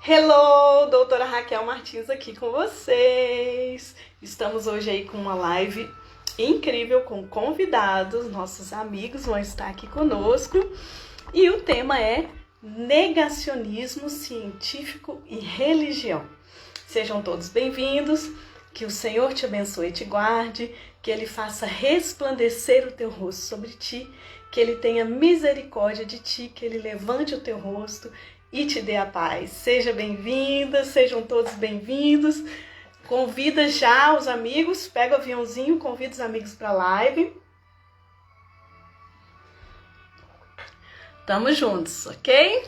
Hello, doutora Raquel Martins aqui com vocês. Estamos hoje aí com uma live incrível com convidados, nossos amigos vão estar aqui conosco. E o tema é negacionismo científico e religião. Sejam todos bem-vindos, que o Senhor te abençoe e te guarde, que Ele faça resplandecer o teu rosto sobre ti, que Ele tenha misericórdia de ti, que Ele levante o teu rosto e te dê a paz. Seja bem-vinda, sejam todos bem-vindos. Convida já os amigos, pega o aviãozinho, convida os amigos para a live. Tamo juntos, ok?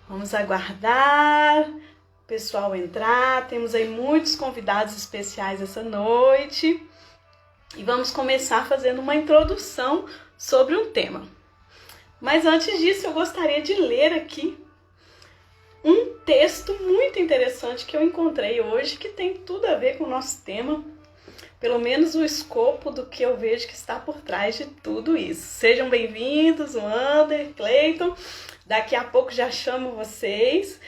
Vamos aguardar o pessoal entrar. Temos aí muitos convidados especiais essa noite. E vamos começar fazendo uma introdução sobre um tema. Mas antes disso, eu gostaria de ler aqui um texto muito interessante que eu encontrei hoje, que tem tudo a ver com o nosso tema, pelo menos o escopo do que eu vejo que está por trás de tudo isso. Sejam bem-vindos, Wander, Cleiton, daqui a pouco já chamo vocês.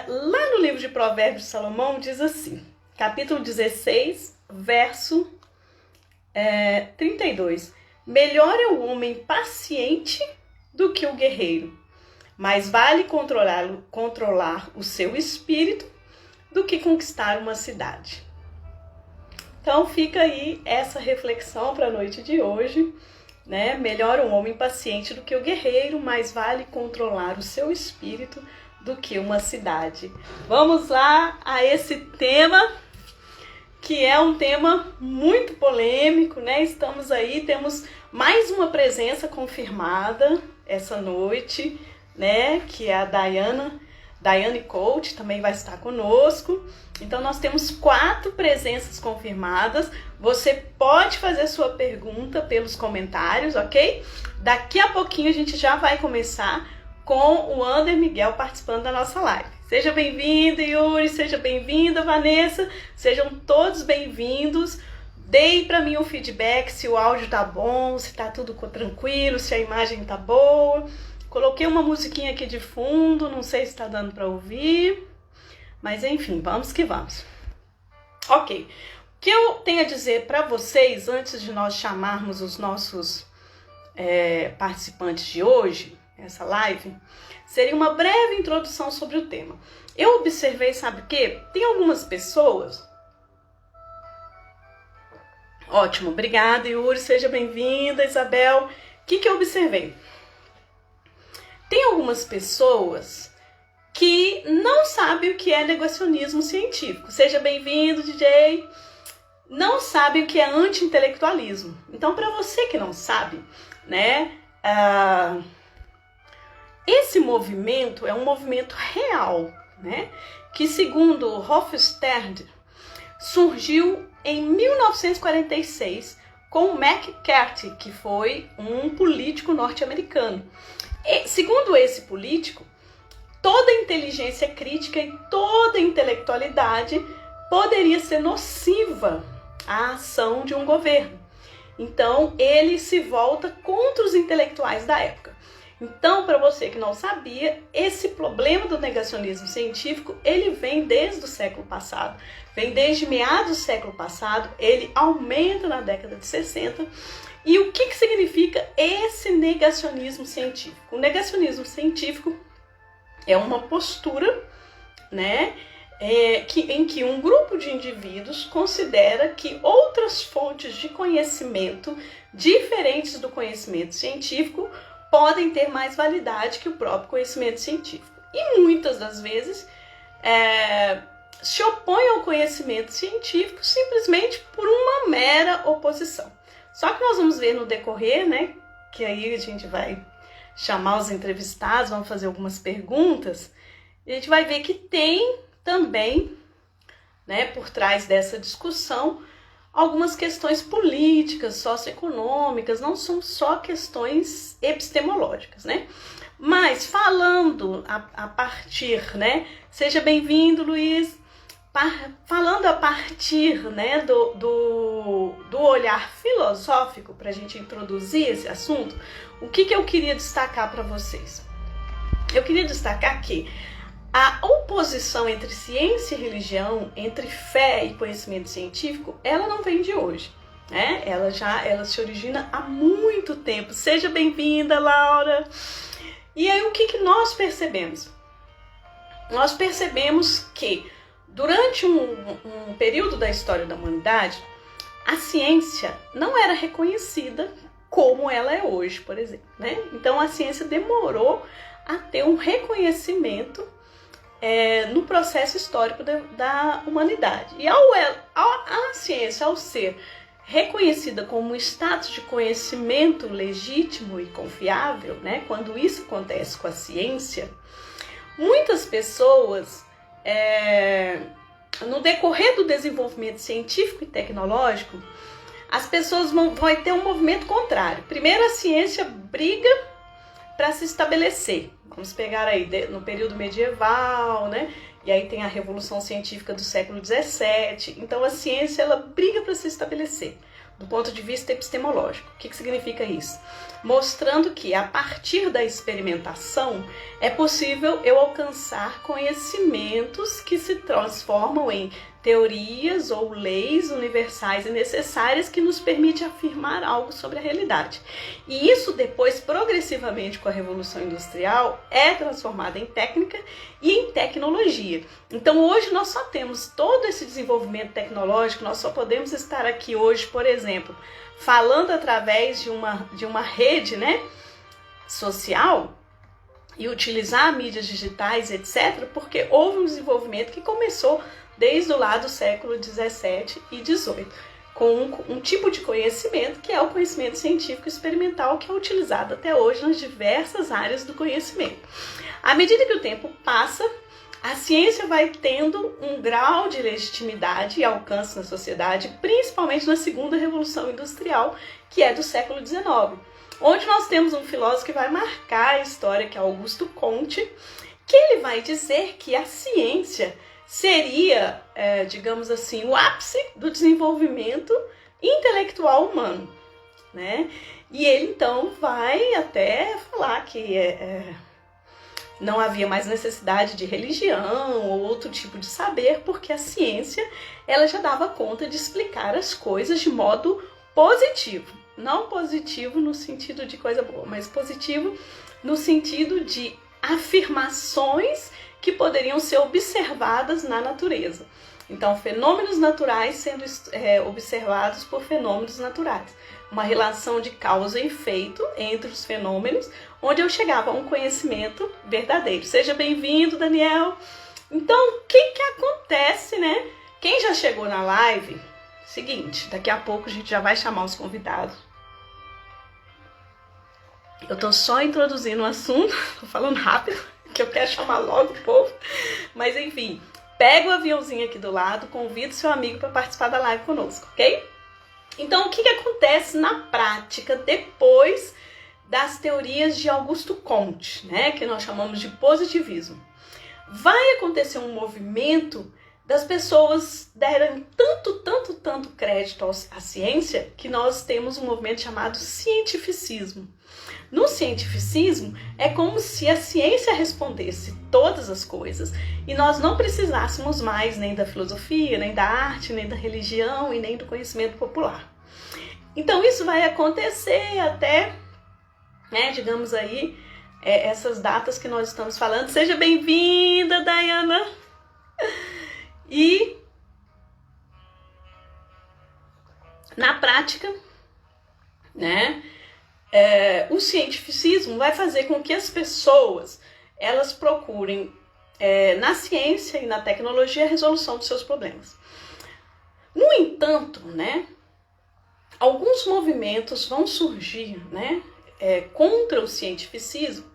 Lá no livro de Provérbios de Salomão diz assim, capítulo 16, verso 32. Melhor é o homem paciente do que o guerreiro, mas vale controlar o seu espírito do que conquistar uma cidade. Então fica aí essa reflexão para a noite de hoje, né? Melhor um homem paciente do que o guerreiro, mas vale controlar o seu espírito do que uma cidade. Vamos lá a esse tema, que é um tema muito polêmico, né? Estamos aí, temos mais uma presença confirmada essa noite, né? Que é a Daiane Coach, também vai estar conosco. Então, nós temos 4 presenças confirmadas. Você pode fazer sua pergunta pelos comentários, ok? Daqui a pouquinho a gente já vai começar com o Wander Miguel participando da nossa live. Seja bem-vindo, Yuri, seja bem-vinda, Vanessa, sejam todos bem-vindos. Deem para mim um feedback se o áudio tá bom, se tá tudo tranquilo, se a imagem tá boa. Coloquei uma musiquinha aqui de fundo, não sei se tá dando para ouvir, mas enfim, vamos que vamos. Ok, o que eu tenho a dizer para vocês antes de nós chamarmos os nossos participantes de hoje, essa live, seria uma breve introdução sobre o tema. Eu observei, sabe o quê? Tem algumas pessoas... Ótimo, obrigada, Yuri, seja bem-vinda, Isabel. O que eu observei? Tem algumas pessoas que não sabem o que é negacionismo científico. Seja bem-vindo, DJ. Não sabem o que é anti-intelectualismo. Então, para você que não sabe, né, esse movimento é um movimento real, né, que segundo Hofstede surgiu em 1946 com McCarthy, que foi um político norte-americano. E, segundo esse político, toda inteligência crítica e toda intelectualidade poderia ser nociva à ação de um governo. Então, ele se volta contra os intelectuais da época. Então, para você que não sabia, esse problema do negacionismo científico, ele vem desde o século passado. Vem desde meados do século passado, ele aumenta na década de 60. E o que significa esse negacionismo científico? O negacionismo científico é uma postura, né, em que um grupo de indivíduos considera que outras fontes de conhecimento diferentes do conhecimento científico podem ter mais validade que o próprio conhecimento científico. E muitas das vezes se opõem ao conhecimento científico simplesmente por uma mera oposição. Só que nós vamos ver no decorrer, né, que aí a gente vai chamar os entrevistados, vamos fazer algumas perguntas, e a gente vai ver que tem também, né, por trás dessa discussão, algumas questões políticas, socioeconômicas, não são só questões epistemológicas, né? Mas falando a partir, né? Seja bem-vindo, Luiz. Falando a partir, né, do olhar filosófico, para a gente introduzir esse assunto, o que eu queria destacar para vocês? Eu queria destacar que a oposição entre ciência e religião, entre fé e conhecimento científico, ela não vem de hoje, né? Ela se origina há muito tempo. Seja bem-vinda, Laura! E aí, o que nós percebemos? Nós percebemos que, durante um período da história da humanidade, a ciência não era reconhecida como ela é hoje, por exemplo, né? Então, a ciência demorou a ter um reconhecimento no processo histórico da humanidade. E a ciência, ao ser reconhecida como um status de conhecimento legítimo e confiável, né? Quando isso acontece com a ciência, muitas pessoas, no decorrer do desenvolvimento científico e tecnológico, as pessoas vão ter um movimento contrário. Primeiro, a ciência briga para se estabelecer. Vamos pegar aí no período medieval, né? E aí tem a Revolução Científica do século XVII. Então a ciência, ela briga para se estabelecer do ponto de vista epistemológico. O que significa isso? Mostrando que a partir da experimentação é possível eu alcançar conhecimentos que se transformam em teorias ou leis universais e necessárias que nos permitem afirmar algo sobre a realidade. E isso depois, progressivamente, com a Revolução Industrial, é transformado em técnica e em tecnologia. Então hoje nós só temos todo esse desenvolvimento tecnológico, nós só podemos estar aqui hoje, por exemplo, falando através de uma rede, né, social, e utilizar mídias digitais, etc., porque houve um desenvolvimento que começou desde o lado do século XVII e XVIII, com um tipo de conhecimento que é o conhecimento científico experimental, que é utilizado até hoje nas diversas áreas do conhecimento. À medida que o tempo passa, a ciência vai tendo um grau de legitimidade e alcance na sociedade, principalmente na segunda Revolução Industrial, que é do século XIX, onde nós temos um filósofo que vai marcar a história, que é Augusto Comte, que ele vai dizer que a ciência seria, digamos assim, o ápice do desenvolvimento intelectual humano, né? E ele então vai até falar que não havia mais necessidade de religião ou outro tipo de saber, porque a ciência, ela já dava conta de explicar as coisas de modo positivo. Não positivo no sentido de coisa boa, mas positivo no sentido de afirmações que poderiam ser observadas na natureza. Então, fenômenos naturais sendo observados por fenômenos naturais. Uma relação de causa e efeito entre os fenômenos, onde eu chegava a um conhecimento verdadeiro. Seja bem-vindo, Daniel! Então, o que acontece, né? Quem já chegou na live, seguinte, daqui a pouco a gente já vai chamar os convidados. Eu tô só introduzindo o assunto, tô falando rápido, que eu quero chamar logo o povo. Mas enfim, pega o aviãozinho aqui do lado, convida o seu amigo para participar da live conosco, ok? Então, o que acontece na prática depois das teorias de Augusto Comte, né, que nós chamamos de positivismo? Vai acontecer um movimento das pessoas darem tanto crédito à ciência, que nós temos um movimento chamado cientificismo. No cientificismo, é como se a ciência respondesse todas as coisas e nós não precisássemos mais nem da filosofia, nem da arte, nem da religião e nem do conhecimento popular. Então isso vai acontecer até, né, digamos aí, essas datas que nós estamos falando. Seja bem-vinda, Dayana! E na prática, né, o cientificismo vai fazer com que as pessoas elas procurem na ciência e na tecnologia a resolução dos seus problemas. No entanto, né, alguns movimentos vão surgir, né, contra o cientificismo,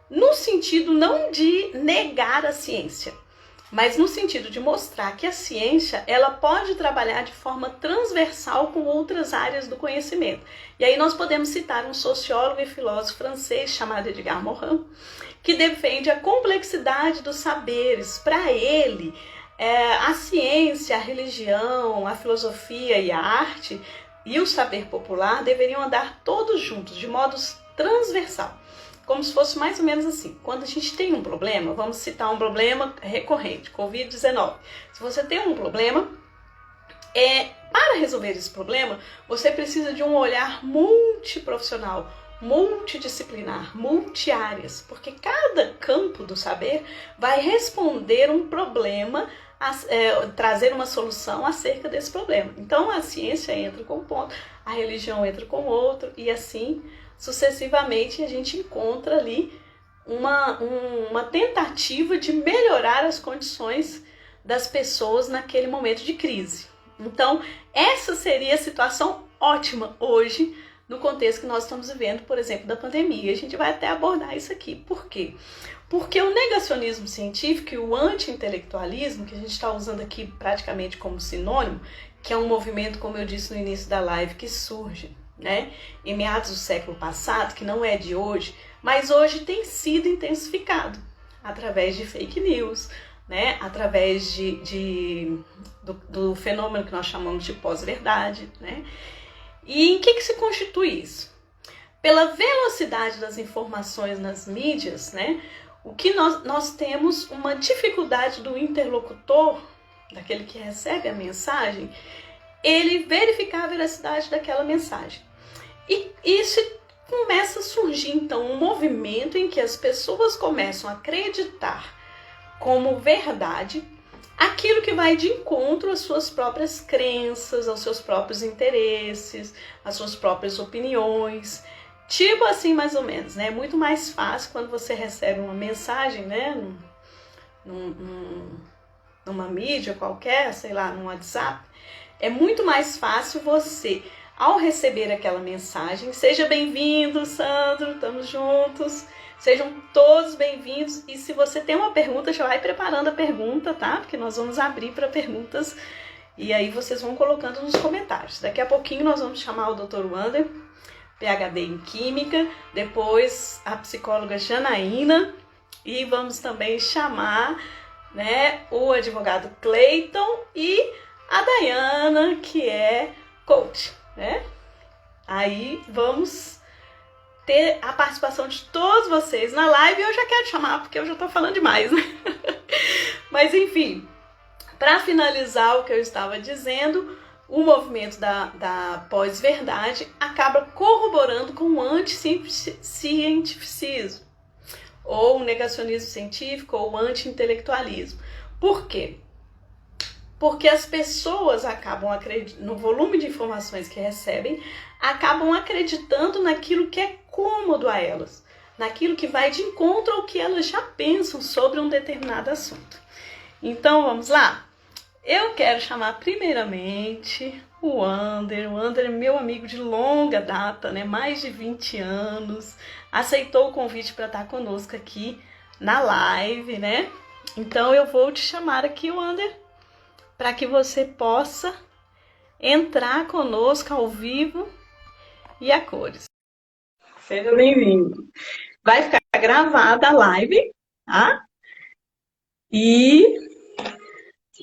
no sentido não de negar a ciência, mas no sentido de mostrar que a ciência ela pode trabalhar de forma transversal com outras áreas do conhecimento. E aí nós podemos citar um sociólogo e filósofo francês chamado Edgar Morin, que defende a complexidade dos saberes. Para ele, a ciência, a religião, a filosofia e a arte e o saber popular deveriam andar todos juntos, de modo transversal. como se fosse mais ou menos assim. Quando a gente tem um problema, vamos citar um problema recorrente, Covid-19. Se você tem um problema, para resolver esse problema, você precisa de um olhar multiprofissional, multidisciplinar, multiáreas, porque cada campo do saber vai responder um problema, trazer uma solução acerca desse problema. Então a ciência entra com um ponto, a religião entra com outro, e assim sucessivamente a gente encontra ali uma tentativa de melhorar as condições das pessoas naquele momento de crise. Então, essa seria a situação ótima hoje, no contexto que nós estamos vivendo, por exemplo, da pandemia. A gente vai até abordar isso aqui. Por quê? Porque o negacionismo científico e o anti-intelectualismo, que a gente está usando aqui praticamente como sinônimo, que é um movimento, como eu disse no início da live, que surge, né, em meados do século passado, que não é de hoje, mas hoje tem sido intensificado através de fake news, né, através do fenômeno que nós chamamos de pós-verdade, né? E em que se constitui isso? Pela velocidade das informações nas mídias, né, o que nós temos uma dificuldade do interlocutor, daquele que recebe a mensagem, ele verificar a veracidade daquela mensagem. E isso começa a surgir, então, um movimento em que as pessoas começam a acreditar como verdade aquilo que vai de encontro às suas próprias crenças, aos seus próprios interesses, às suas próprias opiniões. Tipo assim, mais ou menos, né? É muito mais fácil quando você recebe uma mensagem, né? Numa mídia qualquer, sei lá, no WhatsApp. É muito mais fácil você, ao receber aquela mensagem, seja bem-vindo, Sandro, estamos juntos. Sejam todos bem-vindos, e se você tem uma pergunta, já vai preparando a pergunta, tá? Porque nós vamos abrir para perguntas, e aí vocês vão colocando nos comentários. Daqui a pouquinho nós vamos chamar o Dr. Wander, PhD em Química, depois a psicóloga Janaína, e vamos também chamar, né, o advogado Cleiton e a Dayana, que é coach, né? Aí vamos ter a participação de todos vocês na live. Eu já quero chamar, porque eu já tô falando demais, né? Mas enfim, para finalizar o que eu estava dizendo, o movimento da pós-verdade acaba corroborando com o anti-cientificismo, ou o negacionismo científico, ou o anti-intelectualismo. Por quê? Porque as pessoas acabam acreditando, no volume de informações que recebem, acabam acreditando naquilo que é cômodo a elas, naquilo que vai de encontro ao que elas já pensam sobre um determinado assunto. Então, vamos lá? Eu quero chamar primeiramente o Wander. O Wander é meu amigo de longa data, né? Mais de 20 anos. Aceitou o convite para estar conosco aqui na live, né? Então, eu vou te chamar aqui, Wander, para que você possa entrar conosco ao vivo e a cores. Seja bem-vindo. Vai ficar gravada a live, tá? E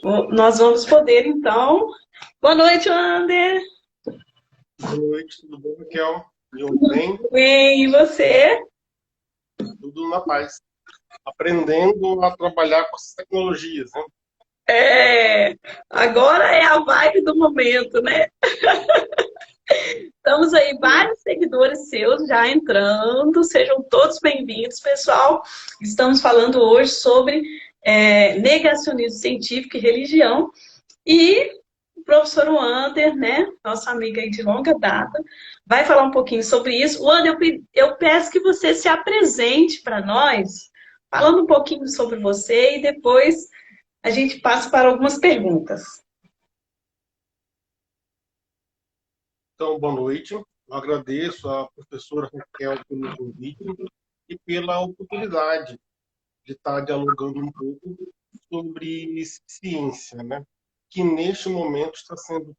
nós vamos poder, então... Boa noite, Wander. Boa noite, tudo bom, Raquel? Tudo bem? Bem, e você? Tudo na paz. Aprendendo a trabalhar com essas tecnologias, né? Agora é a vibe do momento, né? Estamos aí, vários seguidores seus já entrando, sejam todos bem-vindos, pessoal. Estamos falando hoje sobre negacionismo científico e religião, e o professor Wander, né, nossa amiga aí de longa data, vai falar um pouquinho sobre isso. Wander, eu peço que você se apresente para nós, falando um pouquinho sobre você, e depois a gente passa para algumas perguntas. Então, boa noite. Eu agradeço à professora Raquel pelo convite e pela oportunidade de estar dialogando um pouco sobre ciência, né? Que neste momento está sendo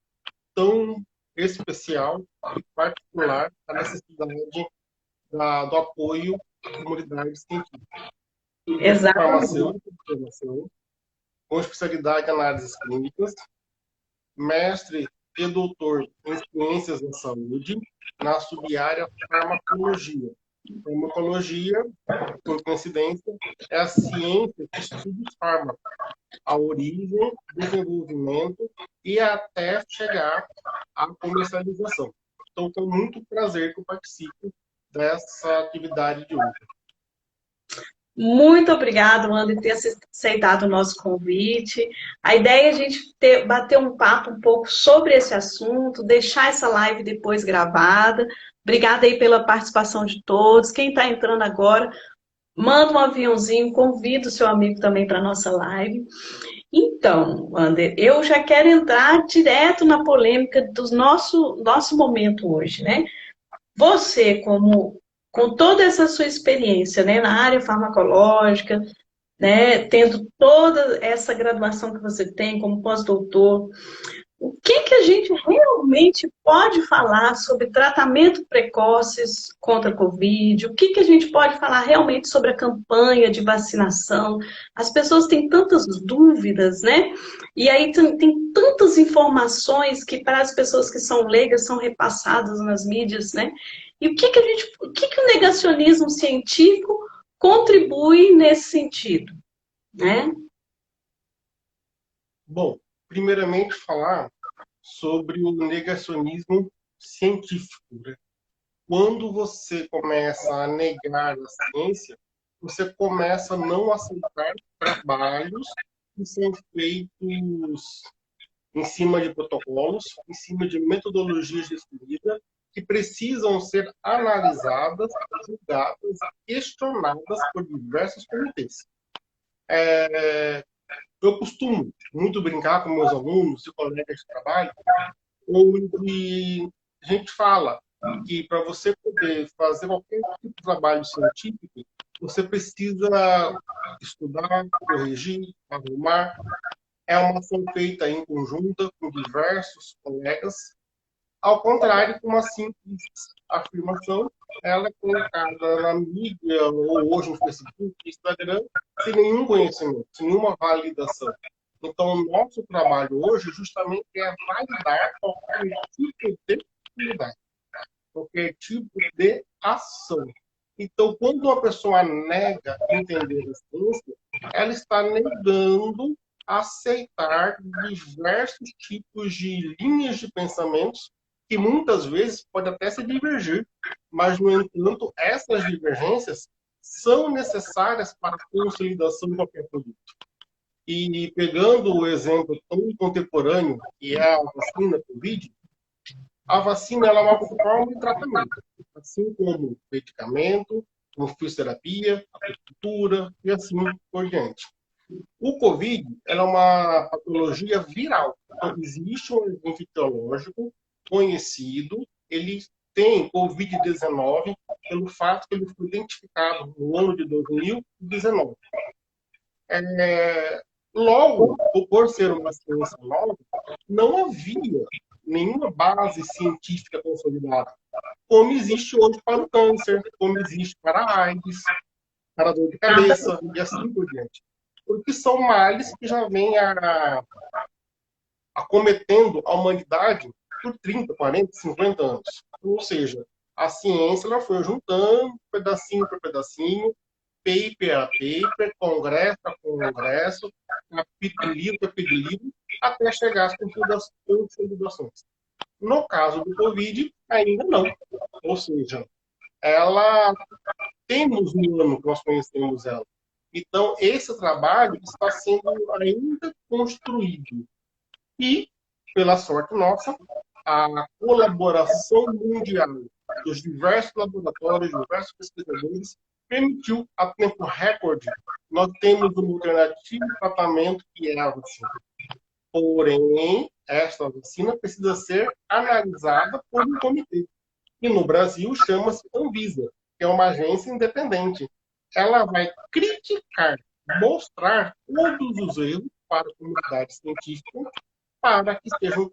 tão especial e particular a necessidade do apoio à comunidade científica. Exatamente. Formação, com especialidade em análises clínicas, mestre e doutor em ciências da saúde, na sub-área farmacologia. Farmacologia, por coincidência, é a ciência que estuda os fármacos, a origem, desenvolvimento e até chegar à comercialização. Então, com muito prazer que eu participo dessa atividade de hoje. Muito obrigada, Wander, por ter aceitado o nosso convite. A ideia é a gente bater um papo um pouco sobre esse assunto, deixar essa live depois gravada. Obrigada aí pela participação de todos. Quem está entrando agora, manda um aviãozinho, convida o seu amigo também para a nossa live. Então, Wander, eu já quero entrar direto na polêmica do nosso momento hoje, né? Você, como com toda essa sua experiência, né, na área farmacológica, né, tendo toda essa graduação que você tem como pós-doutor, o que a gente realmente pode falar sobre tratamento precoces contra a Covid? O que a gente pode falar realmente sobre a campanha de vacinação? As pessoas têm tantas dúvidas, né? E aí tem tantas informações que para as pessoas que são leigas são repassadas nas mídias, né? E o que o negacionismo científico contribui nesse sentido, né? Bom, primeiramente falar sobre o negacionismo científico, né? Quando você começa a negar a ciência, você começa a não aceitar trabalhos que são feitos em cima de protocolos, em cima de metodologias de estudo que precisam ser analisadas, julgadas, questionadas por diversos comitês. Eu costumo muito brincar com meus alunos e colegas de trabalho, onde a gente fala que para você poder fazer qualquer tipo de trabalho científico, você precisa estudar, corrigir, arrumar. É uma ação feita em conjunta com diversos colegas. Ao contrário, com uma simples afirmação, ela é colocada na mídia ou hoje no Facebook, Instagram, sem nenhum conhecimento, sem nenhuma validação. Então, o nosso trabalho hoje justamente é validar qualquer tipo de atividade, qualquer tipo de ação. Então, quando uma pessoa nega entender a ciência, ela está negando aceitar diversos tipos de linhas de pensamentos que muitas vezes pode até se divergir, mas, no entanto, essas divergências são necessárias para a consolidação de qualquer produto. E pegando o exemplo tão contemporâneo, que é a vacina Covid, a vacina ela é uma forma de tratamento, assim como medicamento, como fisioterapia, acupuntura e assim por diante. O Covid ela é uma patologia viral. Então, existe um agente etiológico conhecido, ele tem Covid-19 pelo fato que ele foi identificado no ano de 2019. Logo, por ser uma ciência nova, não havia nenhuma base científica consolidada, como existe hoje para o câncer, como existe para a AIDS, para a dor de cabeça e assim por diante. Porque são males que já vêm acometendo a humanidade por 30, 40, 50 anos. Ou seja, a ciência ela foi juntando pedacinho por pedacinho, paper a paper, congresso a congresso, capítulo a capítulo, até chegar às consolidações. No caso do Covid, ainda não. Ou seja, ela temos um ano que nós conhecemos ela. Então, esse trabalho está sendo ainda construído. E, pela sorte nossa, a colaboração mundial dos diversos laboratórios, diversos pesquisadores, permitiu, a tempo recorde, nós temos uma alternativa de tratamento que é a vacina. Porém, esta vacina precisa ser analisada por um comitê. E no Brasil chama-se Anvisa, que é uma agência independente. Ela vai criticar, mostrar todos os erros para a comunidade científica para que sejam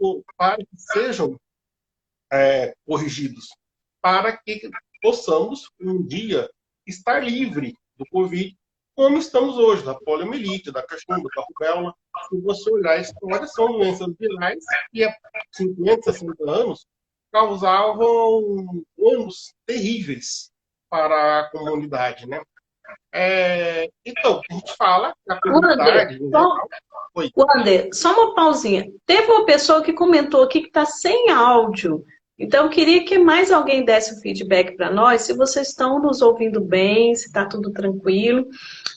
corrigidos, para que possamos um dia estar livre do Covid, como estamos hoje, da poliomielite, da cachumba, da rubéola. Se você olhar a história, são doenças virais que há 50, 60 anos causavam danos terríveis para a comunidade, né? Então, a gente fala que a Wander, comunidade, em geral... Oi. Wander, só uma pausinha. Teve uma pessoa que comentou aqui que está sem áudio. Então, eu queria que mais alguém desse o feedback para nós, se vocês estão nos ouvindo bem, se está tudo tranquilo.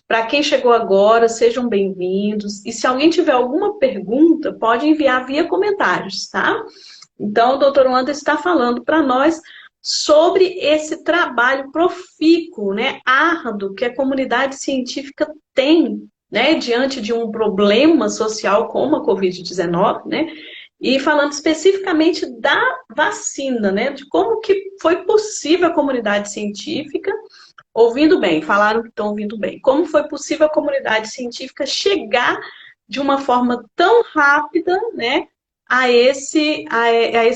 Para quem chegou agora, sejam bem-vindos. E se alguém tiver alguma pergunta, pode enviar via comentários, tá? Então, o doutor Wander está falando para nós sobre esse trabalho profícuo, né, árduo, que a comunidade científica tem, né, diante de um problema social como a Covid-19, né, e falando especificamente da vacina, né, de como que foi possível a comunidade científica, ouvindo bem, falaram que estão ouvindo bem, como foi possível a comunidade científica chegar de uma forma tão rápida, né, a esse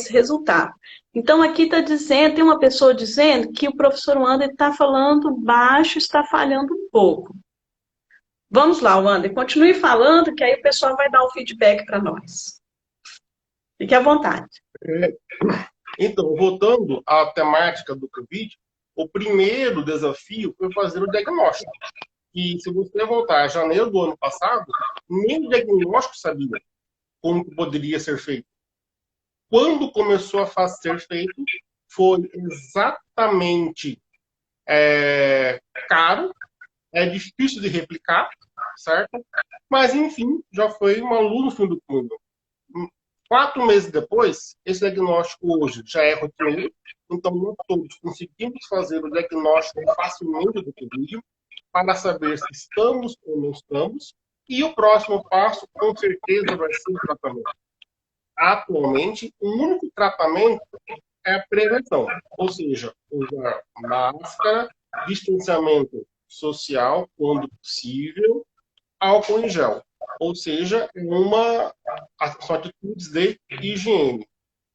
resultado. Então, aqui está dizendo, tem uma pessoa dizendo que o professor Wander está falando baixo, está falhando um pouco. Vamos lá, Wander, continue falando, que aí o pessoal vai dar o feedback para nós. Fique à vontade. Então, voltando à temática do Covid, o primeiro desafio foi fazer o diagnóstico. E se você voltar a janeiro do ano passado, nem o diagnóstico sabia como poderia ser feito. Quando começou a ser feito, foi exatamente caro, é difícil de replicar, certo? Mas, enfim, já foi uma luz no fim do túnel. 4 meses depois, esse diagnóstico hoje já é rotineiro, então nós todos conseguimos fazer o diagnóstico facilmente do Covid para saber se estamos ou não estamos, e o próximo passo, com certeza, vai ser o tratamento. Atualmente, o único tratamento é a prevenção, ou seja, usar máscara, distanciamento social, quando possível, álcool em gel. Ou seja, são atitudes de higiene.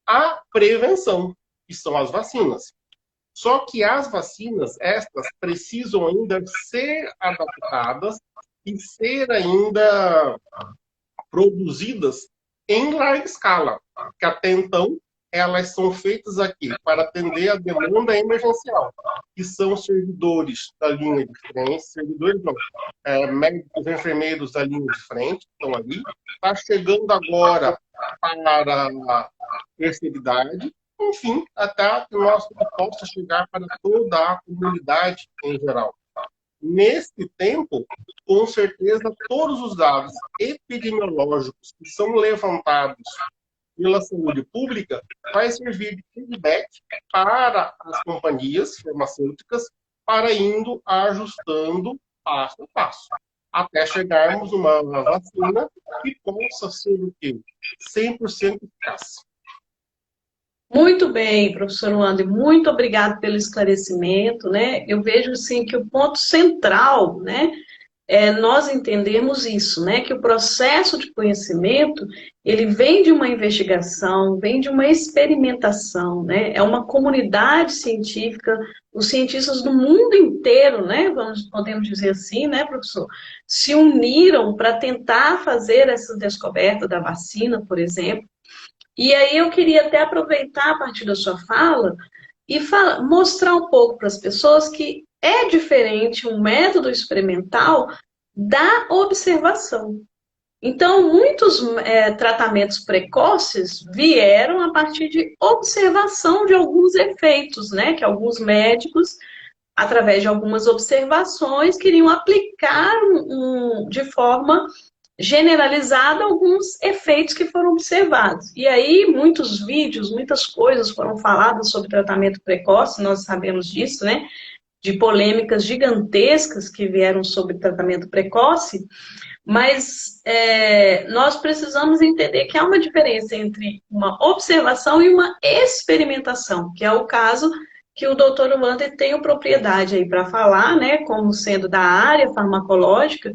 A prevenção, que são as vacinas. Só que as vacinas, estas, precisam ainda ser adaptadas e ser ainda produzidas em larga escala, que até então elas são feitas aqui para atender a demanda emergencial, que são servidores da linha de frente, servidores não, médicos e enfermeiros da linha de frente, estão ali, está chegando agora para a terceira idade, enfim, até que o nosso possa chegar para toda a comunidade em geral. Nesse tempo, com certeza, todos os dados epidemiológicos que são levantados pela saúde pública vai servir de feedback para as companhias farmacêuticas para indo ajustando passo a passo, até chegarmos a uma vacina que possa ser o quê? 100% eficaz. Muito bem, professor Wander, muito obrigado pelo esclarecimento, né? Eu vejo, assim, que o ponto central, né, é nós entendemos isso, né, que o processo de conhecimento, ele vem de uma investigação, vem de uma experimentação, né, é uma comunidade científica, os cientistas do mundo inteiro, né, podemos dizer assim, né, professor, se uniram para tentar fazer essa descoberta da vacina, por exemplo. E aí eu queria até aproveitar a partir da sua fala e mostrar um pouco para as pessoas que é diferente um método experimental da observação. Então, muitos tratamentos precoces vieram a partir de observação de alguns efeitos, né? Que alguns médicos, através de algumas observações, queriam aplicar de forma generalizada alguns efeitos que foram observados. E aí, muitos vídeos, muitas coisas foram faladas sobre tratamento precoce, nós sabemos disso, né? De polêmicas gigantescas que vieram sobre tratamento precoce, mas nós precisamos entender que há uma diferença entre uma observação e uma experimentação, que é o caso que o Dr. Wander tem propriedade aí para falar, né, como sendo da área farmacológica,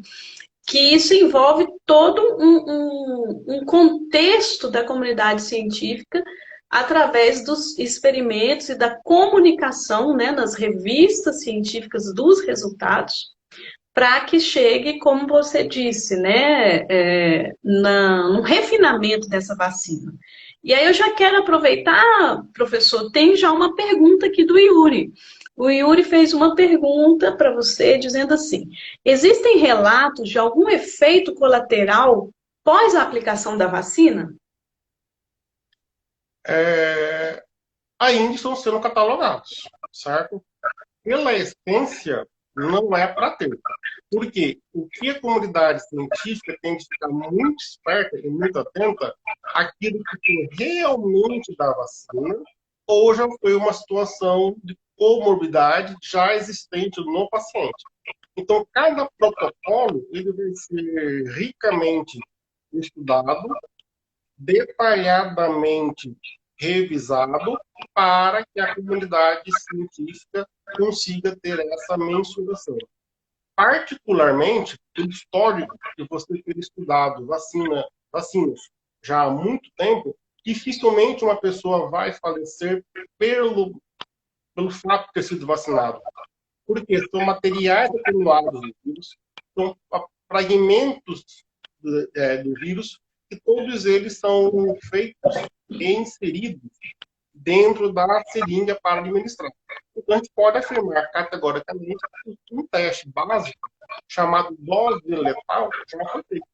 que isso envolve todo um contexto da comunidade científica através dos experimentos e da comunicação, né, nas revistas científicas dos resultados, para que chegue, como você disse, né, no refinamento dessa vacina. E aí eu já quero aproveitar, professor, tem já uma pergunta aqui do Yuri. O Yuri fez uma pergunta para você, dizendo assim: existem relatos de algum efeito colateral pós a aplicação da vacina? É, ainda estão sendo catalogados, certo? Pela essência, não é para ter. Porque o que a comunidade científica tem de ficar muito esperta e muito atenta àquilo que foi realmente da vacina ou já foi uma situação de comorbidade já existente no paciente. Então, cada protocolo ele vai ser ricamente estudado, detalhadamente revisado para que a comunidade científica consiga ter essa mensuração. Particularmente, o histórico de você ter estudado vacinas já há muito tempo, dificilmente uma pessoa vai falecer pelo fato de ter sido vacinado. Porque são materiais atenuados do vírus, são fragmentos do vírus, e todos eles são feitos e inseridos dentro da seringa para administrar. Então, a gente pode afirmar categoricamente que um teste básico, chamado dose letal, já foi feito.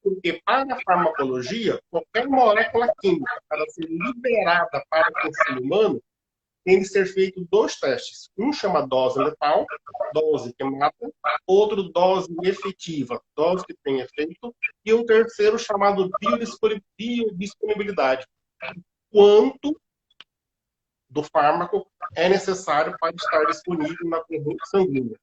Porque, para a farmacologia, qualquer molécula química, para ser liberada para o consumo humano, tem de ser feito dois testes. Um chama dose letal, dose que mata, outro dose efetiva, dose que tem efeito, e um terceiro chamado biodisponibilidade. Quanto do fármaco é necessário para estar disponível na corrente sanguínea.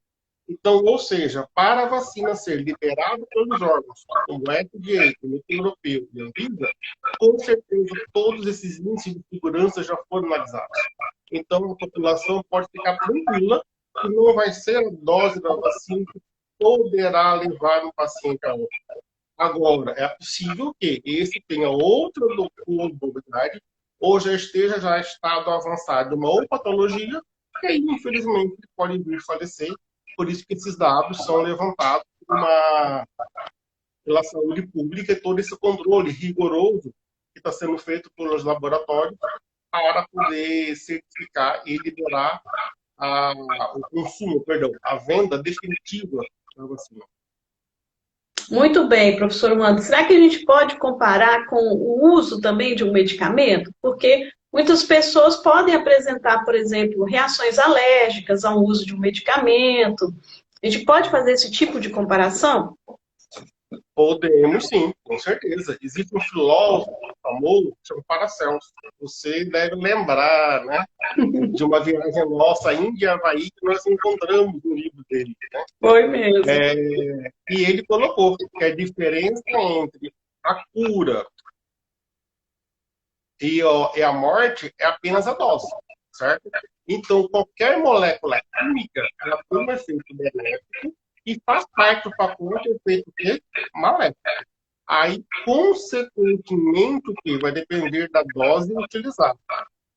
Então, ou seja, para a vacina ser liberada pelos órgãos, como o FDA, o Comitê Europeu e a Anvisa, com certeza todos esses índices de segurança já foram analisados. Então, a população pode ficar tranquila que não vai ser a dose da vacina que poderá levar um paciente a outro. Agora, é possível que esse tenha outra comorbidade ou já esteja em estado avançado de uma ou patologia, e aí, infelizmente, ele pode vir falecer. Por isso que esses dados são levantados pela saúde pública e todo esse controle rigoroso que está sendo feito pelos laboratórios para poder certificar e liberar o consumo, perdão, a venda definitiva da vacina. Muito bem, professor Wanda. Será que a gente pode comparar com o uso também de um medicamento? Porque muitas pessoas podem apresentar, por exemplo, reações alérgicas ao uso de um medicamento. A gente pode fazer esse tipo de comparação? Podemos sim, com certeza. Existe um filósofo famoso chamado Paracelso. Você deve lembrar, né, de uma viagem nossa, Índia e Havaí, que nós encontramos no livro dele. Né? Foi mesmo. E ele colocou que a diferença entre a cura e a morte é apenas a dose, certo? Então, qualquer molécula química, ela tem um efeito benéfico e faz parte do pacote efeito maléfico. Aí, consequentemente, o que vai depender da dose utilizada.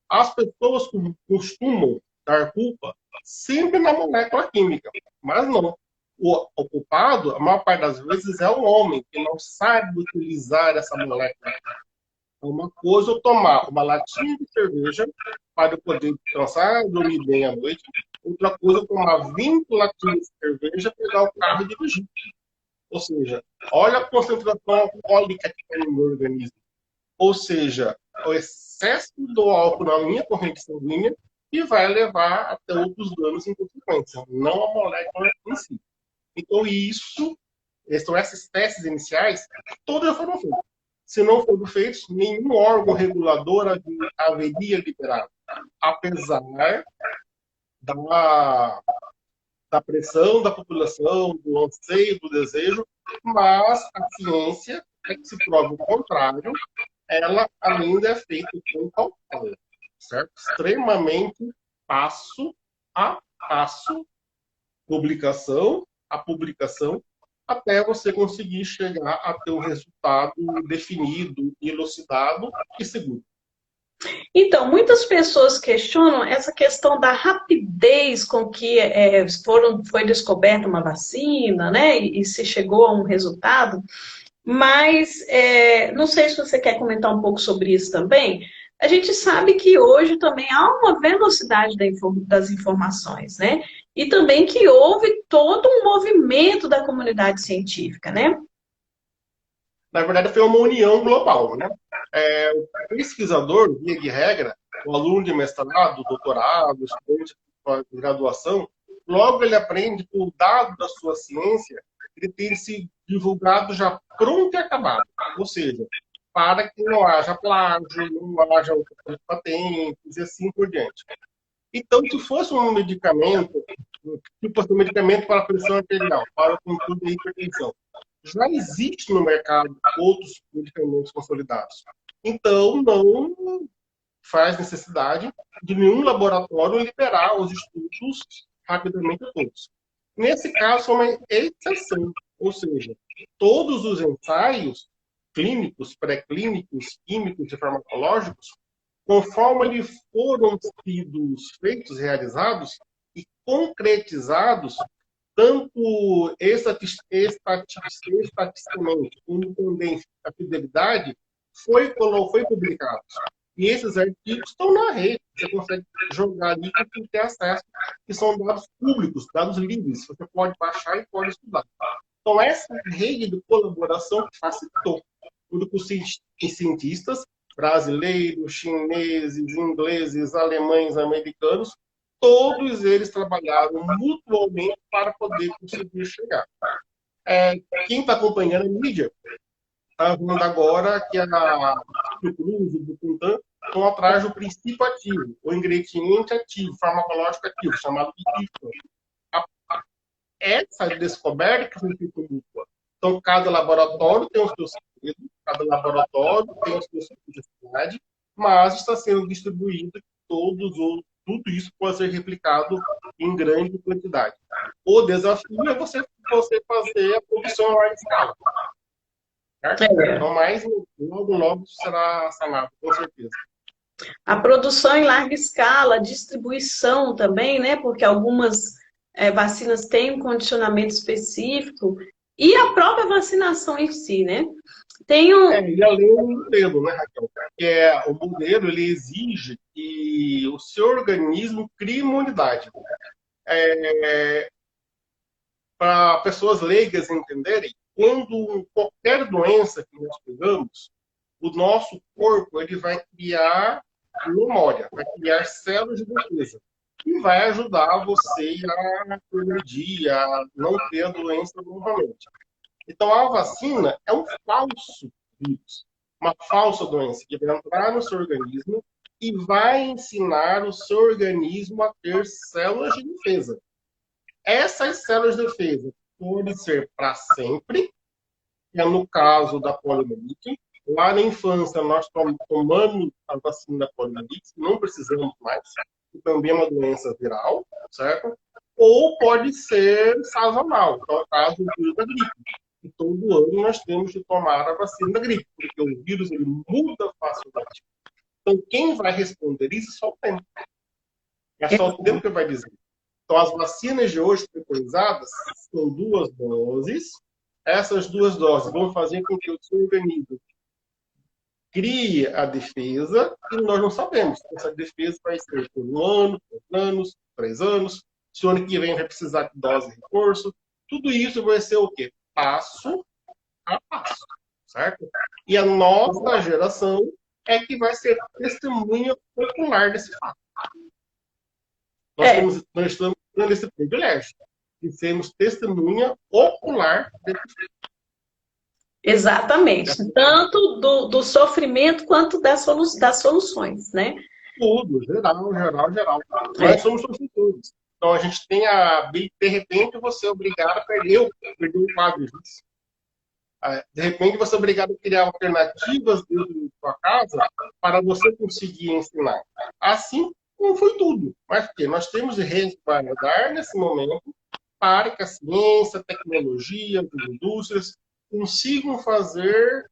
As pessoas costumam dar culpa sempre na molécula química, mas não. O culpado, a maior parte das vezes, é o homem que não sabe utilizar essa molécula. Uma coisa eu tomar uma latinha de cerveja para eu poder descansar, dormir bem à noite. Outra coisa eu tomar 20 latinhas de cerveja, pegar o carro e dirigir. Ou seja, olha a concentração alcoólica que tem no meu organismo. Ou seja, o excesso do álcool na minha corrente sanguínea que vai levar até outros danos em consequência, não a molécula em si. Então, esses testes iniciais, todos já foram feitos. Se não foram feitos, nenhum órgão regulador haveria liberado. Apesar da pressão da população, do anseio, do desejo, mas a ciência é que se prova o contrário, ela ainda é feita com cautela, certo? Extremamente passo a passo, publicação a publicação, até você conseguir chegar a ter um resultado definido, elucidado e seguro. Então, muitas pessoas questionam essa questão da rapidez com que foi descoberta uma vacina, né? E se chegou a um resultado. Mas não sei se você quer comentar um pouco sobre isso também, a gente sabe que hoje também há uma velocidade das informações, né? E também que houve todo um movimento da comunidade científica, né? Na verdade, foi uma união global, né? O pesquisador, via de regra, o aluno de mestrado, doutorado, estudante de graduação, logo ele aprende que o dado da sua ciência ele tem que ser divulgado já pronto e acabado. Ou seja, para que não haja plágio, não haja patentes e assim por diante. Então, se fosse um medicamento, tipo assim, um medicamento para pressão arterial, para o controle da hipertensão, já existe no mercado outros medicamentos consolidados. Então, não faz necessidade de nenhum laboratório liberar os estudos rapidamente a todos. Nesse caso, é uma exceção, ou seja, todos os ensaios clínicos, pré-clínicos, químicos e farmacológicos, conforme eles foram sidos feitos, realizados e concretizados, tanto estatisticamente como também a fidelidade, foi publicado. E esses artigos estão na rede. Você consegue jogar ali para quem tem acesso, que são dados públicos, dados livres. Você pode baixar e pode estudar. Então, essa rede de colaboração facilitou tudo que os cientistas brasileiros, chineses, ingleses, alemães, americanos, todos eles trabalharam mutuamente para poder conseguir chegar. Quem está acompanhando a mídia está vendo agora que a Fiocruz, o Butantan, estão atrás do princípio ativo, o ingrediente ativo, farmacológico ativo, chamado de IFA. Essa descoberta foi feita mútua. Então, cada laboratório tem o seu segredo, cada laboratório tem a sua especificidade, mas está sendo distribuído tudo isso pode ser replicado em grande quantidade. O desafio é você fazer a produção em larga escala. Certo? Então, mais logo será sanado, com certeza. A produção em larga escala, a distribuição também, né? Porque algumas vacinas têm um condicionamento específico e a própria vacinação em si, né? E além do modelo, né, Raquel? O modelo ele exige que o seu organismo crie imunidade. Para pessoas leigas entenderem, quando qualquer doença que nós pegamos, o nosso corpo ele vai criar memória, vai criar células de defesa e vai ajudar você a progredir, a não ter a doença novamente. Então, a vacina é um falso vírus, uma falsa doença que vai entrar no seu organismo e vai ensinar o seu organismo a ter células de defesa. Essas células de defesa podem ser para sempre, que é no caso da poliomielite. Lá na infância, nós tomamos a vacina da poliomielite, não precisamos mais, que também é uma doença viral, certo? Ou pode ser sazonal, que é o caso do vírus da gripe. E todo ano nós temos de tomar a vacina da gripe, porque o vírus ele muda facilmente. Então, quem vai responder isso é só o tempo. É só o tempo que vai dizer. Então, as vacinas de hoje preconizadas são 2 doses. Essas 2 doses vão fazer com que o seu organismo crie a defesa e nós não sabemos se essa defesa vai ser por 1 ano, por 2 anos, 3 anos, se o ano que vem vai precisar de dose de reforço. Tudo isso vai ser o quê? Passo a passo, certo? E a nossa geração é que vai ser testemunha popular desse fato. Nós estamos tendo esse privilégio de sermos testemunha ocular desse fato. Exatamente. Tanto do sofrimento quanto das soluções, né? Tudo, geral. Nós somos sofredores. Então a gente tem de repente você é obrigado a perder o quadro disso. De repente você é obrigado a criar alternativas dentro da sua casa para você conseguir ensinar. Assim não foi tudo. Mas porque nós temos de resguardar nesse momento para que a ciência, a tecnologia, as indústrias consigam fazer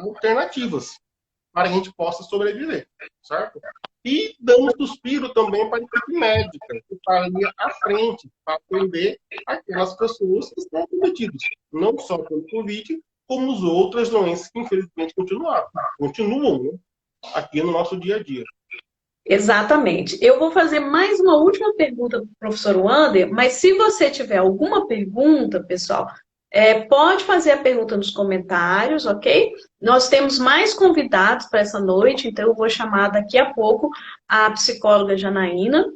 alternativas para que a gente possa sobreviver, certo? E damos suspiro também para a equipe médica, que está ali à frente, para atender aquelas pessoas que estão cometidas, não só pelo Covid, como as outras doenças que infelizmente continuam, né? aqui no nosso dia a dia. Exatamente. Eu vou fazer mais uma última pergunta para o professor Wander, mas se você tiver alguma pergunta, pessoal, pode fazer a pergunta nos comentários, ok? Nós temos mais convidados para essa noite, então eu vou chamar daqui a pouco a psicóloga Janaína,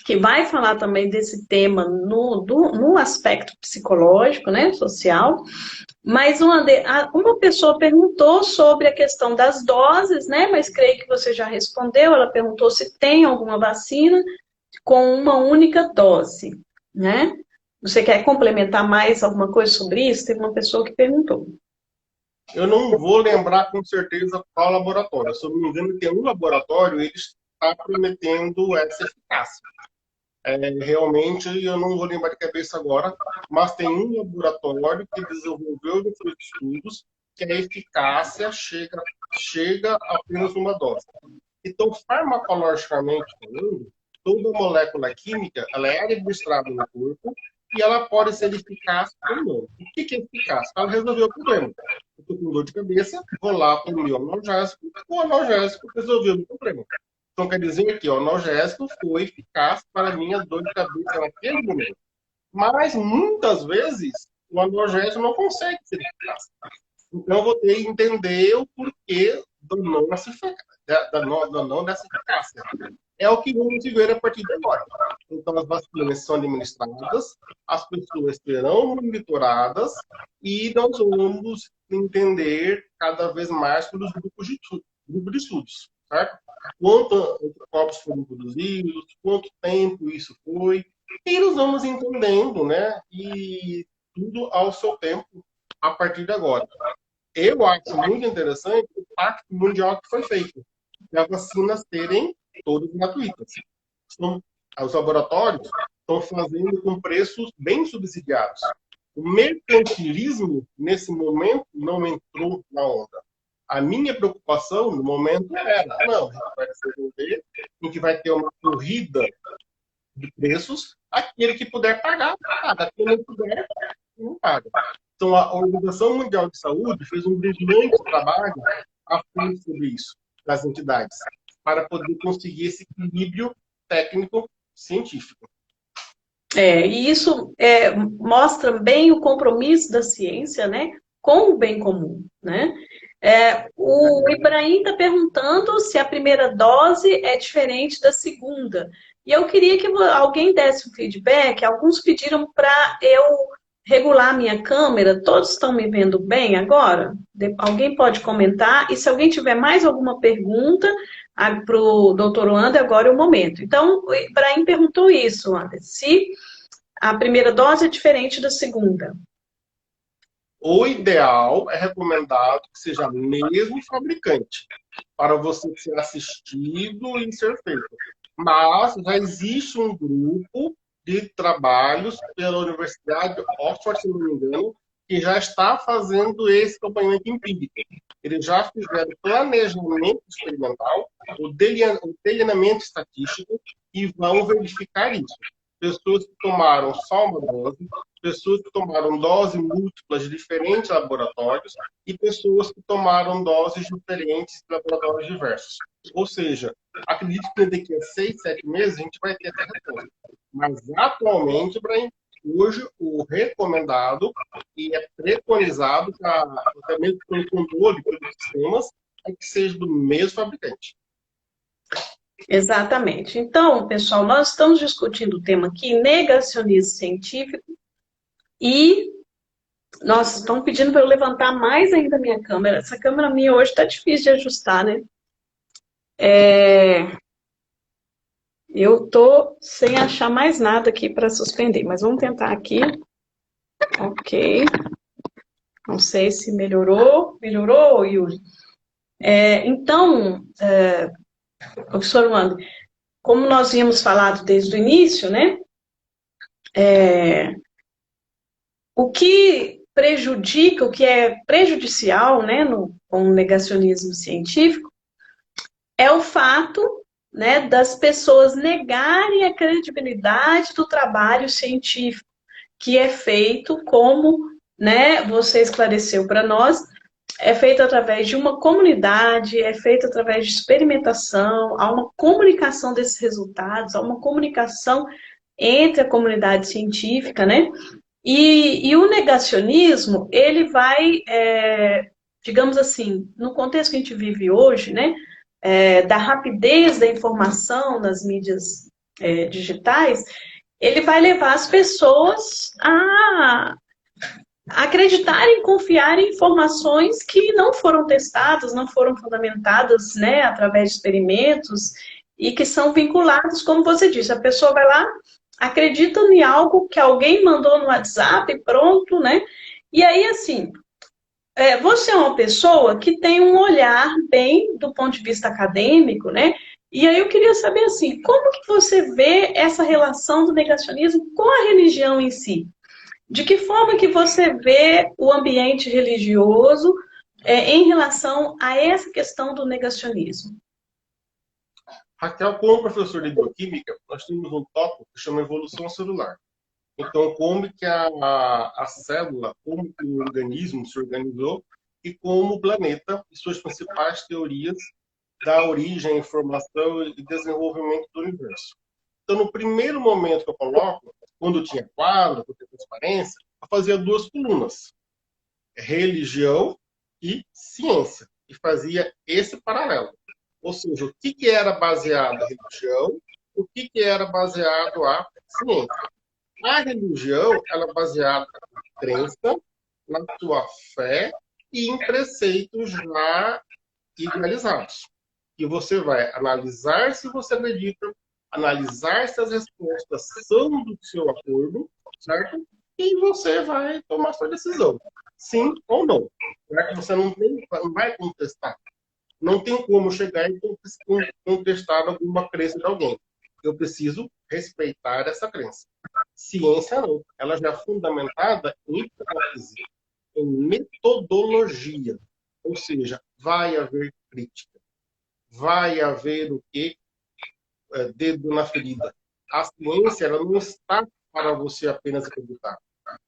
que vai falar também desse tema no aspecto psicológico, né, social. Mas uma pessoa perguntou sobre a questão das doses, né? Mas creio que você já respondeu. Ela perguntou se tem alguma vacina com uma única dose, né? Você quer complementar mais alguma coisa sobre isso? Teve uma pessoa que perguntou. Eu não vou lembrar com certeza qual laboratório. Se eu não me engano, tem um laboratório, ele está prometendo essa eficácia. Realmente, eu não vou lembrar de cabeça agora, mas tem um laboratório que desenvolveu nos seus estudos que a eficácia chega a apenas uma dose. Então, farmacologicamente falando, toda molécula química ela é administrada no corpo e ela pode ser eficaz ou não. O que é eficaz? Para resolver o problema. Eu estou com dor de cabeça, vou lá para o meu analgésico, o analgésico resolveu o problema. Então, quer dizer que o analgésico foi eficaz para a minha dor de cabeça naquele momento. Mas, muitas vezes, o analgésico não consegue ser eficaz. Então, eu vou ter que entender o porquê do não dessa eficácia. É o que vamos ver a partir de agora. Então, as vacinas são administradas, as pessoas serão monitoradas e nós vamos entender cada vez mais pelos grupos de estudos, certo? Quantos anticorpos foram produzidos, quanto tempo isso foi, e nós vamos entendendo, né? E tudo ao seu tempo a partir de agora. Eu acho muito interessante o pacto mundial que foi feito, de as vacinas serem todas gratuitas. Então, os laboratórios estão fazendo com preços bem subsidiados. O mercantilismo, nesse momento, não entrou na onda. A minha preocupação, no momento, era, não, a gente vai desenvolver, a gente vai ter uma corrida de preços, aquele que puder pagar, paga. Quem não puder, não paga. Então, a Organização Mundial de Saúde fez um brilhante trabalho à frente sobre isso, das entidades, para poder conseguir esse equilíbrio técnico-científico. E isso mostra bem o compromisso da ciência, né, com o bem comum, né? O Ibrahim está perguntando se a primeira dose é diferente da segunda. E eu queria que alguém desse um feedback. Alguns pediram para eu regular a minha câmera. Todos estão me vendo bem agora? Alguém pode comentar? E se alguém tiver mais alguma pergunta para o doutor Wander, agora é o momento. Então, o Ibrahim perguntou isso, Wander, se a primeira dose é diferente da segunda. O ideal é recomendado que seja mesmo fabricante, para você ser assistido e ser feito. Mas já existe um grupo de trabalhos pela Universidade de Oxford, se não me engano, que já está fazendo esse acompanhamento empírico. Eles já fizeram planejamento experimental, o delineamento estatístico e vão verificar isso. Pessoas que tomaram só uma dose, pessoas que tomaram doses múltiplas de diferentes laboratórios e pessoas que tomaram doses diferentes de laboratórios diversos. Ou seja, acredito que daqui a 6, 7 meses a gente vai ter essa resposta. Mas atualmente, hoje o recomendado e é preconizado, até mesmo pelo controle pelos sistemas, é que seja do mesmo fabricante. Exatamente. Então, pessoal, nós estamos discutindo o tema aqui, negacionismo científico, e nós estão pedindo para eu levantar mais ainda a minha câmera. Essa câmera minha hoje está difícil de ajustar, né? Eu tô sem achar mais nada aqui para suspender, mas vamos tentar aqui. Ok. Não sei se melhorou. Melhorou, Yuri? Então, professor Wander, como nós tínhamos falado desde o início, né? O que prejudica, o que é prejudicial, né, com o negacionismo científico, é o fato, né, das pessoas negarem a credibilidade do trabalho científico que é feito, como, né, você esclareceu para nós, é feito através de uma comunidade, é feito através de experimentação, há uma comunicação desses resultados, há uma comunicação entre a comunidade científica, né? E o negacionismo, ele vai, digamos assim, no contexto que a gente vive hoje, né? Da rapidez da informação nas mídias digitais, ele vai levar as pessoas a acreditarem, confiar em informações que não foram testadas, não foram fundamentadas, né, através de experimentos e que são vinculados, como você disse, a pessoa vai lá, acredita em algo que alguém mandou no WhatsApp, pronto, né? E aí, assim, você é uma pessoa que tem um olhar bem do ponto de vista acadêmico, né? E aí eu queria saber, assim, como que você vê essa relação do negacionismo com a religião em si? De que forma que você vê o ambiente religioso em relação a essa questão do negacionismo? Raquel, como professor de bioquímica, nós temos um tópico que chama evolução celular. Então, como que a célula, como que o organismo se organizou e como o planeta e suas principais teorias da origem, formação e desenvolvimento do universo. Então, no primeiro momento que eu coloco, quando tinha quadro, quando tinha transparência, eu fazia duas colunas, religião e ciência, e fazia esse paralelo. Ou seja, o que era baseado na religião, o que era baseado na ciência. A religião, ela é baseada na crença, na tua fé e em preceitos já idealizados. E você vai analisar se você acredita, analisar se as respostas são do seu acordo, certo? E você vai tomar sua decisão, sim ou não. Você não vai contestar. Não tem como chegar e contestar alguma crença de alguém. Eu preciso respeitar essa crença. Ciência não. Ela já é fundamentada em hipótese, em metodologia. Ou seja, vai haver crítica. Vai haver o quê? Dedo na ferida. A ciência ela não está para você apenas acreditar.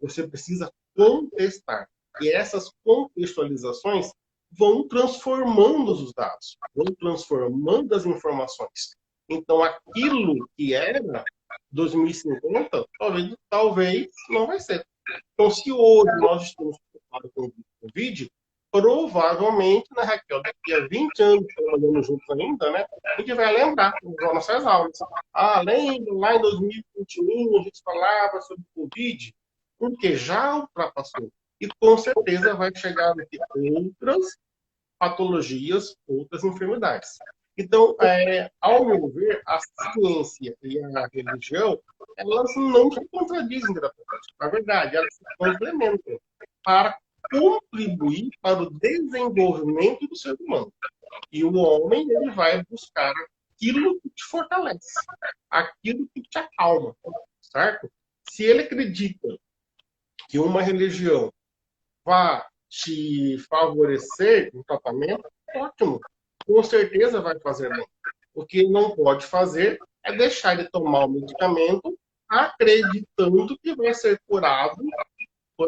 Você precisa contestar. E essas contextualizações vão transformando os dados, vão transformando as informações. Então, aquilo que era 2050, talvez não vai ser. Então, se hoje nós estamos preocupados com o Covid, provavelmente, né, Raquel, daqui a 20 anos, trabalhando juntos ainda, né, a gente vai lembrar das nossas aulas. Lembra, lá em 2021, a gente falava sobre o Covid, porque já ultrapassou. E com certeza vai chegar aqui outras patologias, outras enfermidades. Então, ao meu ver, a ciência e a religião, elas não se contradizem diretamente. Na verdade, elas se complementam para contribuir para o desenvolvimento do ser humano. E o homem, ele vai buscar aquilo que te fortalece, aquilo que te acalma, certo? Se ele acredita que uma religião vai te favorecer no tratamento, ótimo. Com certeza vai fazer bem. O que não pode fazer é deixar de tomar o medicamento acreditando que vai ser curado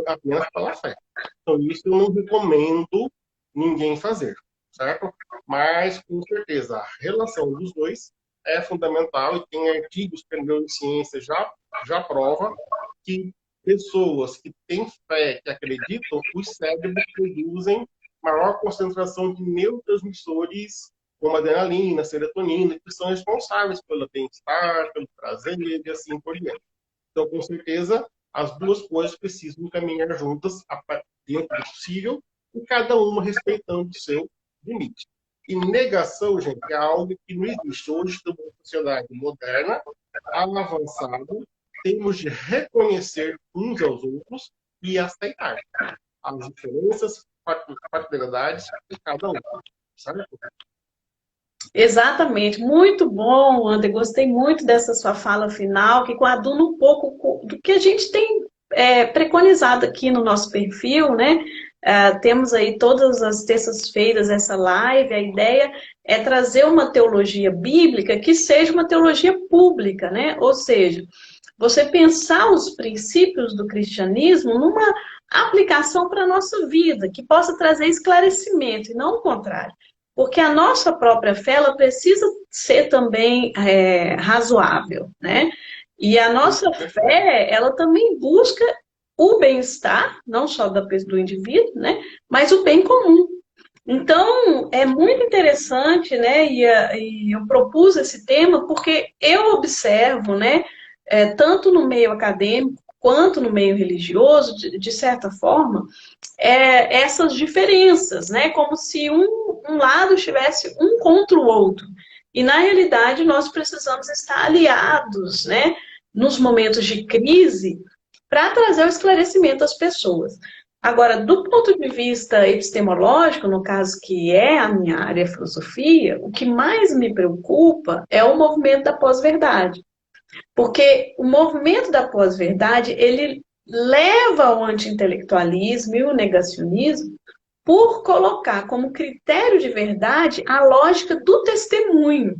apenas pela fé. Então, isso eu não recomendo ninguém fazer, certo? Mas, com certeza, a relação dos dois é fundamental e tem artigos que a neurociência já prova que pessoas que têm fé, que acreditam, os cérebros produzem maior concentração de neurotransmissores como adrenalina, serotonina, que são responsáveis pelo bem-estar, pelo prazer e assim por diante. Então, com certeza, as duas coisas precisam caminhar juntas dentro do possível e cada uma respeitando o seu limite. E negação, gente, é algo que não existe. Hoje estamos numa sociedade moderna, avançada, temos de reconhecer uns aos outros e aceitar as diferenças, particularidades de cada um, certo? Exatamente, muito bom, André. Gostei muito dessa sua fala final, que coaduna um pouco do que a gente tem preconizado aqui no nosso perfil, né? Temos aí todas as terças-feiras essa live. A ideia é trazer uma teologia bíblica que seja uma teologia pública, né? Ou seja, você pensar os princípios do cristianismo aplicação para a nossa vida, que possa trazer esclarecimento, e não o contrário. Porque a nossa própria fé, ela precisa ser também razoável, né? E a nossa fé, ela também busca o bem-estar, não só do indivíduo, né? Mas o bem comum. Então, é muito interessante, né? E eu propus esse tema porque eu observo, né? Tanto no meio acadêmico quanto no meio religioso, de certa forma, essas diferenças, né? Como se um lado estivesse um contra o outro. E, na realidade, nós precisamos estar aliados, né? Nos momentos de crise, para trazer o esclarecimento às pessoas. Agora, do ponto de vista epistemológico, no caso que é a minha área, filosofia, o que mais me preocupa é o movimento da pós-verdade. Porque o movimento da pós-verdade, ele leva ao anti-intelectualismo e o negacionismo por colocar como critério de verdade a lógica do testemunho.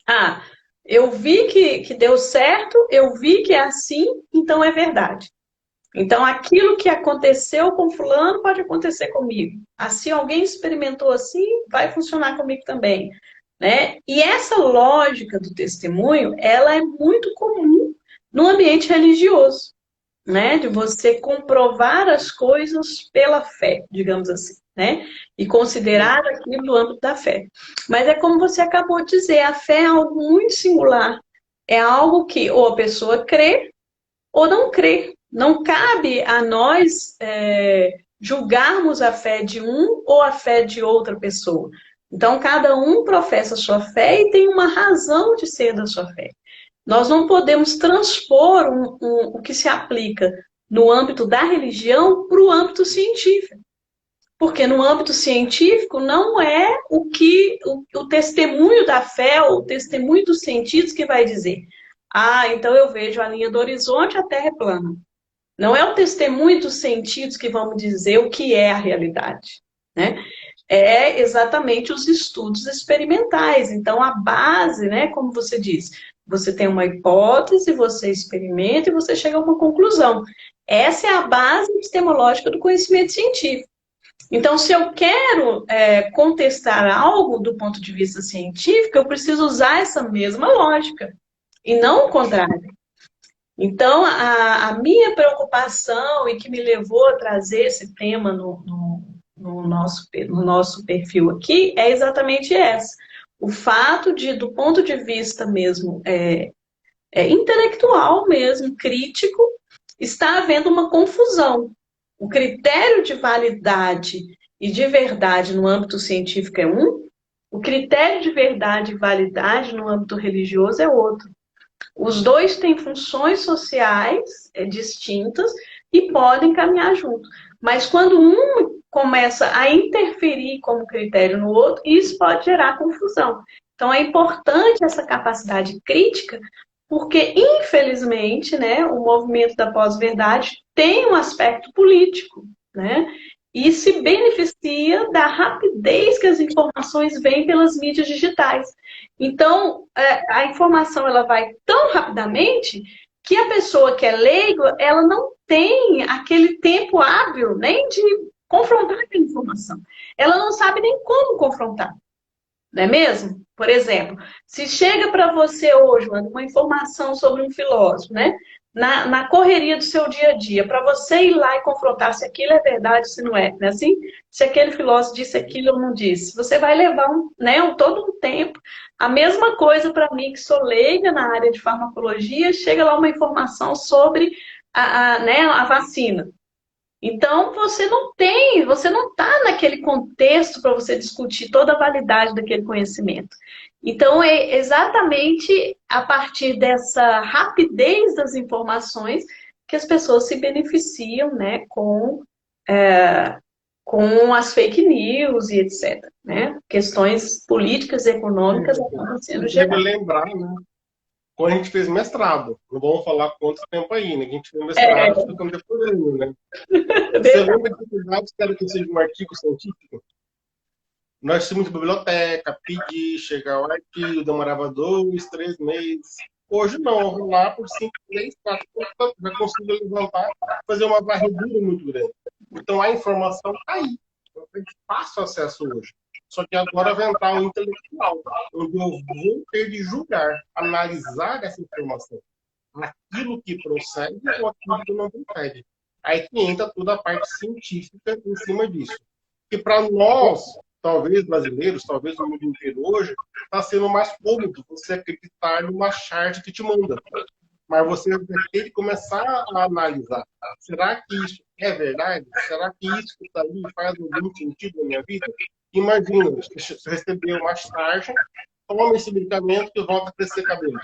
Ah, eu vi que deu certo, eu vi que é assim, então é verdade. Então, aquilo que aconteceu com fulano pode acontecer comigo. Assim, alguém experimentou assim, vai funcionar comigo também, né? E essa lógica do testemunho, ela é muito comum no ambiente religioso, né? De você comprovar as coisas pela fé, digamos assim, né? E considerar aquilo no âmbito da fé. Mas é como você acabou de dizer, a fé é algo muito singular. É algo que ou a pessoa crê ou não crê. Não cabe a nós julgarmos a fé de um ou a fé de outra pessoa. Então, cada um professa a sua fé e tem uma razão de ser da sua fé. Nós não podemos transpor o que se aplica no âmbito da religião para o âmbito científico. Porque no âmbito científico não é o testemunho da fé ou o testemunho dos sentidos que vai dizer. Ah, então eu vejo a linha do horizonte, a Terra é plana. Não é o testemunho dos sentidos que vão dizer o que é a realidade, né? É exatamente os estudos experimentais. Então, a base, né, como você diz, você tem uma hipótese, você experimenta e você chega a uma conclusão. Essa é a base epistemológica do conhecimento científico. Então, se eu quero contestar algo do ponto de vista científico, eu preciso usar essa mesma lógica, e não o contrário. Então, a minha preocupação e que me levou a trazer esse tema no nosso perfil aqui é exatamente essa. O fato de, do ponto de vista mesmo intelectual mesmo, crítico, está havendo uma confusão. O critério de validade e de verdade no âmbito científico é um, o critério de verdade e validade no âmbito religioso é outro. Os dois têm funções sociais distintas e podem caminhar juntos. Mas quando um começa a interferir como critério no outro, isso pode gerar confusão. Então é importante essa capacidade crítica, porque, infelizmente, né, o movimento da pós-verdade tem um aspecto político, né? E se beneficia da rapidez que as informações vêm pelas mídias digitais. Então, a informação ela vai tão rapidamente que a pessoa que é leiga, ela não tem aquele tempo hábil nem de confrontar aquela informação. Ela não sabe nem como confrontar, não é mesmo? Por exemplo, se chega para você hoje uma informação sobre um filósofo, né? Na correria do seu dia a dia, para você ir lá e confrontar se aquilo é verdade, se não é, né? Assim, se aquele filósofo disse aquilo ou não disse. Você vai levar todo um tempo. A mesma coisa para mim, que sou leiga na área de farmacologia, chega lá uma informação sobre a vacina. Então, você não está naquele contexto para você discutir toda a validade daquele conhecimento. Então, é exatamente a partir dessa rapidez das informações que as pessoas se beneficiam, né, com as fake news e etc. Né? Questões políticas e econômicas acabam sendo Deve geradas. lembrar, né? Quando a gente fez mestrado, não vamos falar quanto tempo aí, né? Que a gente fez É, mestrado ficando depois, né? Você verdade. lembra de dificuldades que era que seja um artigo científico? Nós tínhamos biblioteca, pedir, chegar o artigo, demorava 2, 3 meses. Hoje não, eu vou lá por 5, 3, 4, já consigo levantar, fazer uma varredura muito grande. Então a informação está aí. Eu tenho fácil acesso hoje. Só que agora vai entrar o intelectual, onde eu vou ter de julgar, analisar essa informação. Aquilo que procede ou aquilo que não procede. Aí que entra toda a parte científica em cima disso. Que para nós, talvez brasileiros, talvez no mundo inteiro hoje, está sendo mais cômodo você acreditar numa charge que te manda. Mas você vai ter que começar a analisar. Será que isso é verdade? Será que isso que está ali faz algum sentido na minha vida? Imagina, você recebeu uma charge, toma esse medicamento que volta a crescer cabelo.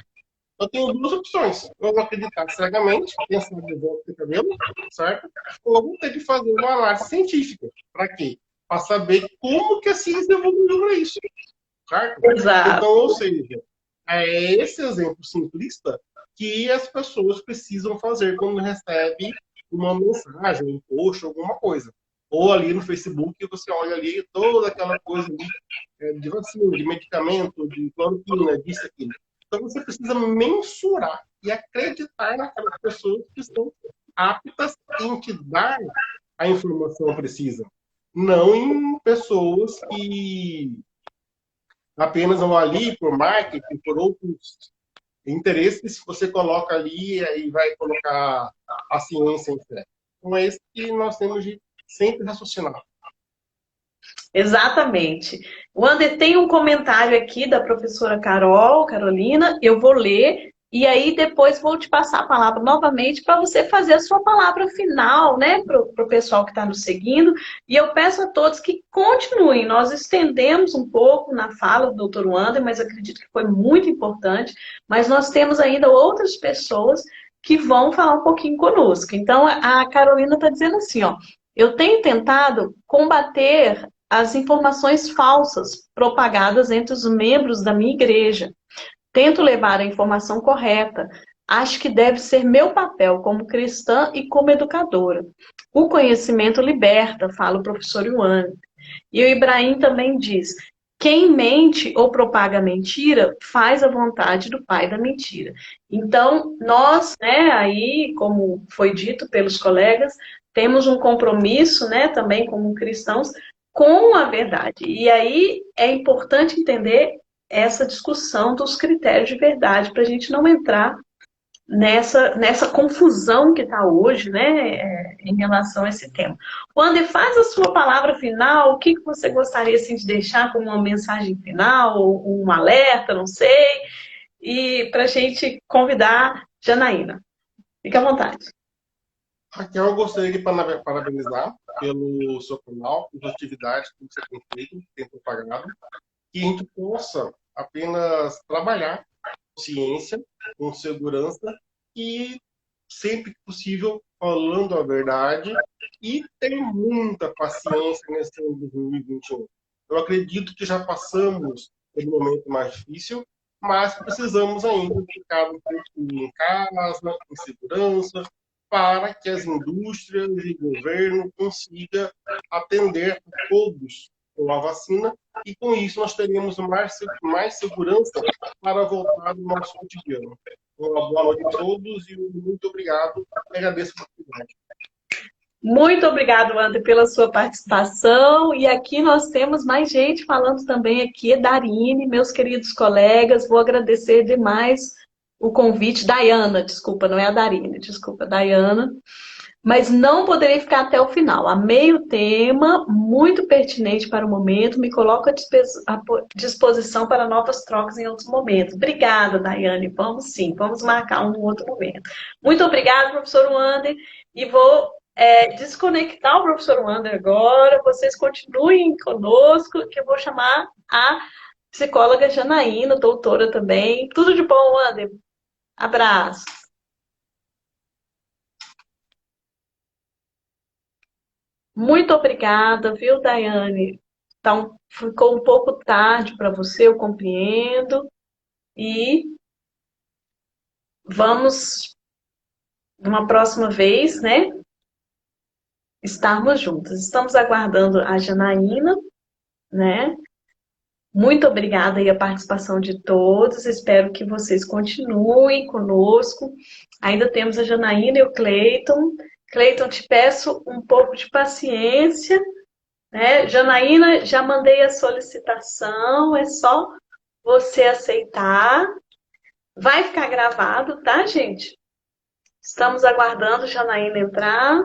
Eu tenho duas opções. Eu vou acreditar cegamente, pensar que volta a crescer cabelo, certo? Ou eu vou ter que fazer uma análise científica. Para quê? Para saber como que a ciência evoluiu para isso. Certo? Exato. Então, ou seja, é esse exemplo simplista que as pessoas precisam fazer quando recebem uma mensagem, um post, alguma coisa. Ou ali no Facebook, você olha ali toda aquela coisa de vacina, de medicamento, de cloroquina, disso, aquilo. Então, você precisa mensurar e acreditar naquelas pessoas que estão aptas em te dar a informação precisa. Não em pessoas que apenas vão ali por marketing, por outros interesses, você coloca ali e vai colocar a ciência em fé. Então é isso que nós temos de sempre raciocinar. Exatamente. O Ander tem um comentário aqui da professora Carolina, eu vou ler e aí depois vou te passar a palavra novamente para você fazer a sua palavra final, né, para o pessoal que está nos seguindo. E eu peço a todos que continuem. Nós estendemos um pouco na fala do Dr. Wander, mas acredito que foi muito importante. Mas nós temos ainda outras pessoas que vão falar um pouquinho conosco. Então, a Carolina está dizendo assim, ó, eu tenho tentado combater as informações falsas propagadas entre os membros da minha igreja. Tento levar a informação correta. Acho que deve ser meu papel como cristã e como educadora. O conhecimento liberta, fala o professor Ioane. E o Ibrahim também diz: quem mente ou propaga mentira faz a vontade do pai da mentira. Então, nós, né, aí, como foi dito pelos colegas, temos um compromisso, né, também como cristãos, com a verdade. E aí é importante entender essa discussão dos critérios de verdade, para a gente não entrar nessa confusão que está hoje, né, em relação a esse tema. Wander, faz a sua palavra final, o que você gostaria assim, de deixar como uma mensagem final, ou um alerta, não sei, e para a gente convidar Janaína. Fique à vontade. Aqui eu gostaria de parabenizar pelo seu canal, pelas atividades que você tem feito, que tem propagado, que a gente possa apenas trabalhar com ciência, com segurança e, sempre que possível, falando a verdade e ter muita paciência nesse ano de 2021. Eu acredito que já passamos pelo momento mais difícil, mas precisamos ainda ficar um pouco em casa, em segurança, para que as indústrias e o governo consigam atender a todos com a vacina e com isso nós teríamos mais segurança para voltar ao nosso cotidiano. Uma boa noite a todos e muito obrigado. Agradeço a oportunidade. Muito obrigado, Wander, pela sua participação. E aqui nós temos mais gente falando também aqui, Darine, meus queridos colegas. Vou agradecer demais o convite. Dayana, desculpa, não é a Darine, desculpa, Dayana. Mas não poderei ficar até o final. Amei o tema, muito pertinente para o momento. Me coloco à disposição para novas trocas em outros momentos. Obrigada, Daiane. Vamos sim, vamos marcar um outro momento. Muito obrigada, professor Wander. E vou desconectar o professor Wander agora. Vocês continuem conosco, que eu vou chamar a psicóloga Janaína, doutora também. Tudo de bom, Wander. Abraço. Muito obrigada, viu, Daiane? Então, ficou um pouco tarde para você, eu compreendo. E vamos, numa próxima vez, né, estarmos juntos. Estamos aguardando a Janaína, né? Muito obrigada aí a participação de todos. Espero que vocês continuem conosco. Ainda temos a Janaína e o Cleiton. Cleiton, te peço um pouco de paciência, né? Janaína, já mandei a solicitação, é só você aceitar. Vai ficar gravado, tá, gente? Estamos aguardando a Janaína entrar.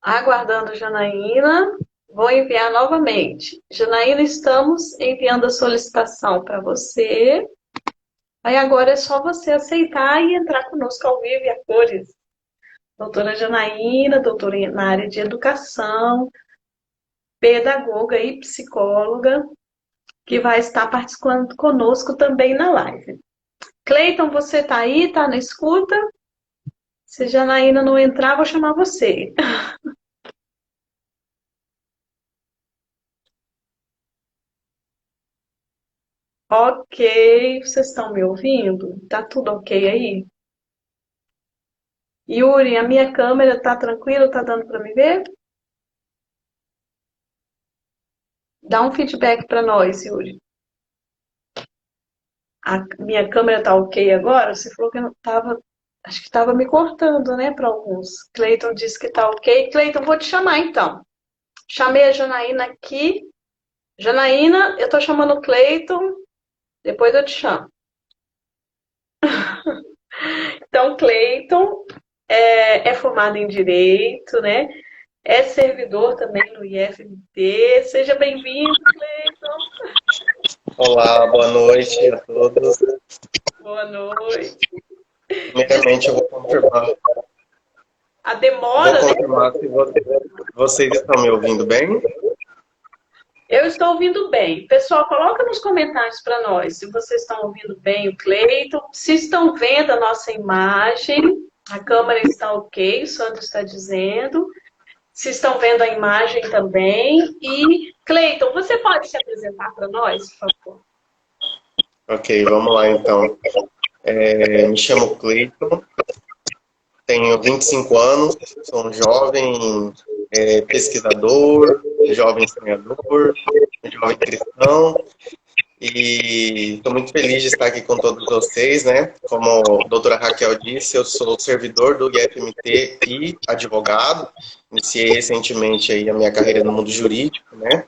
Aguardando a Janaína. Vou enviar novamente. Janaína, estamos enviando a solicitação para você. Aí agora é só você aceitar e entrar conosco ao vivo e a cores. Doutora Janaína, doutora na área de educação, pedagoga e psicóloga, que vai estar participando conosco também na live. Cleiton, você está aí? Está na escuta? Se Janaína não entrar, vou chamar você. Ok, vocês estão me ouvindo? Tá tudo ok aí? Yuri, a minha câmera tá tranquila? Tá dando para me ver? Dá um feedback para nós, Yuri. A minha câmera tá ok agora? Você falou que não tava, acho que estava me cortando, né, para alguns. Cleiton disse que tá ok. Cleiton, vou te chamar então. Chamei a Janaína aqui. Janaína, eu tô chamando o Cleiton, depois eu te chamo. Então, Cleiton é formado em Direito, né? É servidor também no IFMT. Seja bem-vindo, Cleiton. Olá, boa noite a todos. Boa noite. Primeiramente, eu vou confirmar. A demora, Vou né? confirmar se vocês estão me ouvindo bem. Eu estou ouvindo bem. Pessoal, coloca nos comentários para nós se vocês estão ouvindo bem o Cleiton, se estão vendo a nossa imagem, a câmera está ok, o Sandro está dizendo, se estão vendo a imagem também. E, Cleiton, você pode se apresentar para nós, por favor? Ok, vamos lá então. Me chamo Cleiton, tenho 25 anos, sou um jovem pesquisador, jovem sonhador, jovem cristão. E estou muito feliz de estar aqui com todos vocês, né? Como a doutora Raquel disse, eu sou servidor do IFMT e advogado. Iniciei recentemente aí a minha carreira no mundo jurídico, né?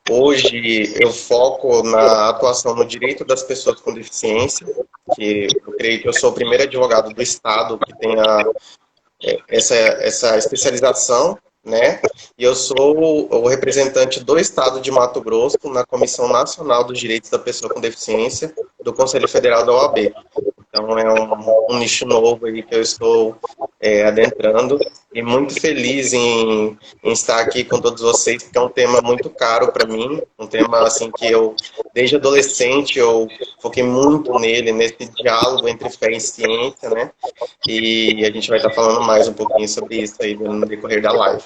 Hoje eu foco na atuação no direito das pessoas com deficiência, que eu creio que eu sou o primeiro advogado do Estado que tenha essa especialização, né? E eu sou o representante do Estado de Mato Grosso na Comissão Nacional dos Direitos da Pessoa com Deficiência do Conselho Federal da OAB. Então é um nicho novo aí que eu estou adentrando e muito feliz em estar aqui com todos vocês, porque é um tema muito caro para mim, um tema assim que eu, desde adolescente, eu foquei muito nele, nesse diálogo entre fé e ciência, né? E a gente vai estar falando mais um pouquinho sobre isso aí no decorrer da live.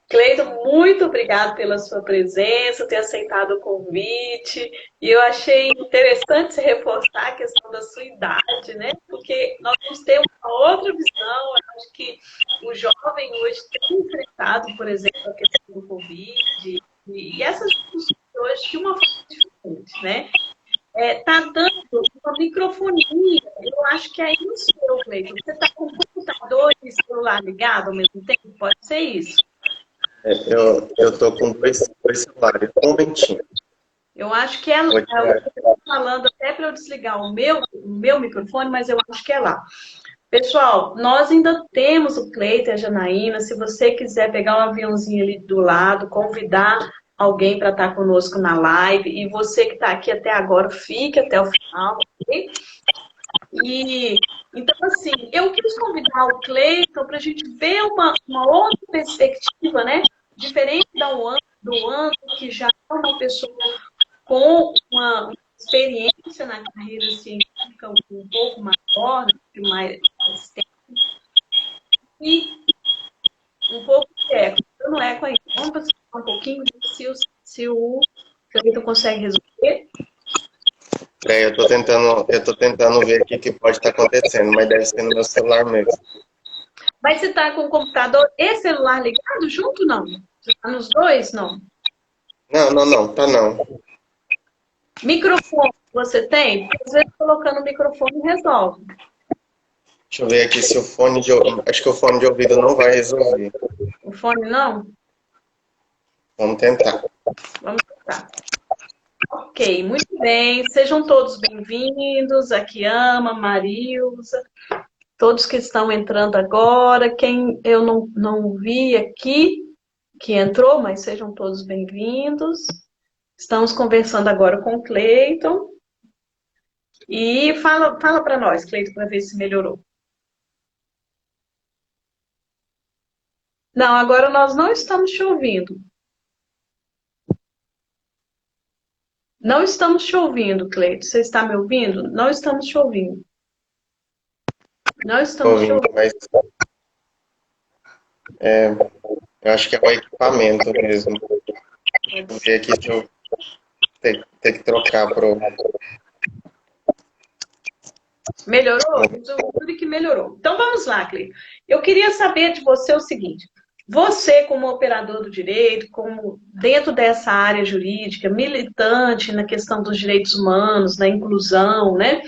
Cleiton, muito obrigado pela sua presença, ter aceitado o convite. E eu achei interessante você reforçar a questão da sua idade, né? Porque nós vamos ter uma outra visão. Eu acho que o jovem hoje tem enfrentado, por exemplo, a questão do Covid e essas discussões hoje de uma forma diferente, né? Tá dando uma microfonia. Eu acho que é isso, Cleiton. Você está com o computador e celular ligado ao mesmo tempo? Pode ser isso? Eu estou com dois celulares, um momentinho. Eu acho que é lá. Eu estou falando até para eu desligar o meu microfone, mas eu acho que é lá. Pessoal, nós ainda temos o Cleiton e a Janaína. Se você quiser pegar um aviãozinho ali do lado, convidar alguém para estar conosco na live, e você que está aqui até agora, fique até o final, ok? E, então, assim, eu quis convidar o Cleiton para a gente ver uma outra perspectiva, né? Diferente do ano, que já é uma pessoa com uma experiência na carreira científica um pouco maior, né? Mais tempo, e um pouco de eco. Eu não eco ainda. Vamos passar um pouquinho se o Cleiton consegue resolver. Eu tô tentando ver aqui o que pode estar acontecendo, mas deve ser no meu celular mesmo. Mas você está com o computador e celular ligado junto, não? Você está nos dois, não? Não, tá não. Microfone você tem? Porque às vezes colocando o microfone resolve. Deixa eu ver aqui se o fone de ouvido. Acho que o fone de ouvido não vai resolver. O fone não? Vamos tentar. Vamos tentar. Ok, muito bem. Sejam todos bem-vindos. Aqui Ama, Marilza, todos que estão entrando agora. Quem eu não vi aqui, que entrou, mas sejam todos bem-vindos. Estamos conversando agora com o Cleiton. E fala para nós, Cleiton, para ver se melhorou. Não, agora nós não estamos te ouvindo. Não estamos te ouvindo, Cleiton. Você está me ouvindo? Não estamos te ouvindo. Não estamos te Ouvindo, ouvindo. mas eu acho que é o equipamento mesmo. Vou ver aqui se eu ter que trocar pro. Melhorou? Tudo que melhorou. Então vamos lá, Cleiton. Eu queria saber de você o seguinte: você, como operador do direito, como dentro dessa área jurídica, militante na questão dos direitos humanos, na inclusão, né?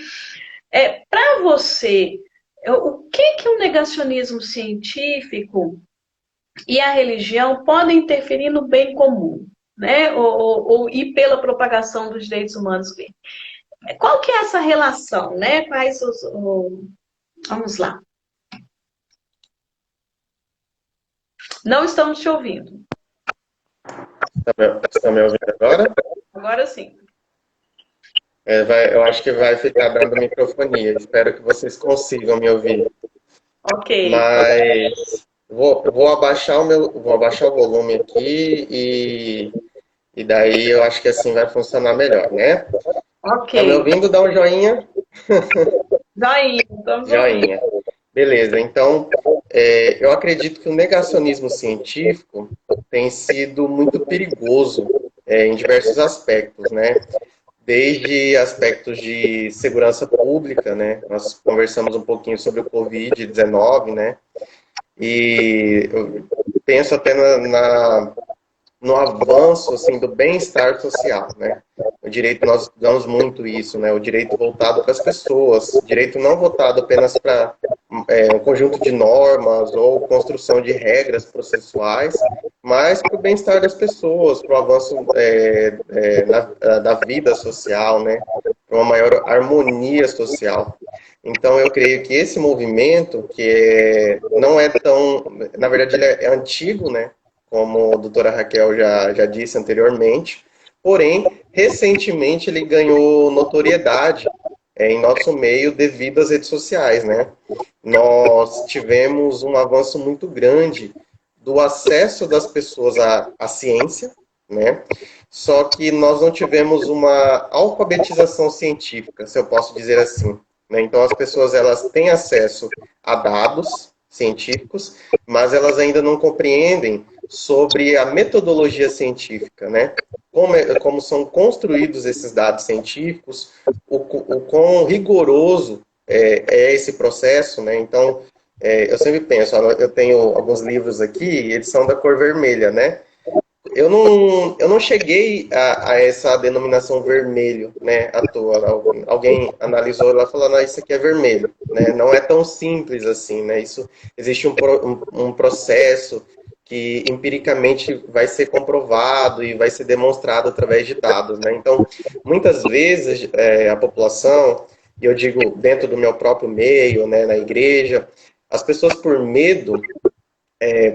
Para você, o que o negacionismo científico e a religião podem interferir no bem comum, né? E pela propagação dos direitos humanos? Qual que é essa relação, né? Vamos lá. Não estamos te ouvindo. Está me ouvindo agora? Agora sim. Eu acho que vai ficar dando microfonia. Espero que vocês consigam me ouvir. Ok. Mas vou abaixar o volume aqui e daí eu acho que assim vai funcionar melhor, né? Ok. Tá me ouvindo? Dá um joinha. Joinha, estamos Joinha. Beleza, então eu acredito que o negacionismo científico tem sido muito perigoso em diversos aspectos, né? Desde aspectos de segurança pública, né? Nós conversamos um pouquinho sobre o Covid-19, né? E eu penso até no avanço assim, do bem-estar social, né? O direito, nós estudamos muito isso, né? O direito voltado para as pessoas, o direito não voltado apenas para um conjunto de normas ou construção de regras processuais, mas para o bem-estar das pessoas, para o avanço da vida social, né? Para uma maior harmonia social. Então, eu creio que esse movimento, não é tão... Na verdade, ele é antigo, né? Como a doutora Raquel já disse anteriormente. Porém, recentemente ele ganhou notoriedade em nosso meio devido às redes sociais, né? Nós tivemos um avanço muito grande do acesso das pessoas à ciência, né? Só que nós não tivemos uma alfabetização científica, se eu posso dizer assim, né? Então, as pessoas elas têm acesso a dados científicos, mas elas ainda não compreendem sobre a metodologia científica, né? Como são construídos esses dados científicos, o quão rigoroso é esse processo, né? Então, eu sempre penso, eu tenho alguns livros aqui, eles são da cor vermelha, né? Eu não cheguei a essa denominação vermelho, né, à toa. Alguém analisou e falou, não, isso aqui é vermelho, né? Não é tão simples assim, né? Isso, existe um processo que empiricamente vai ser comprovado e vai ser demonstrado através de dados, né? Então, muitas vezes a população, e eu digo dentro do meu próprio meio, né, na igreja, as pessoas por medo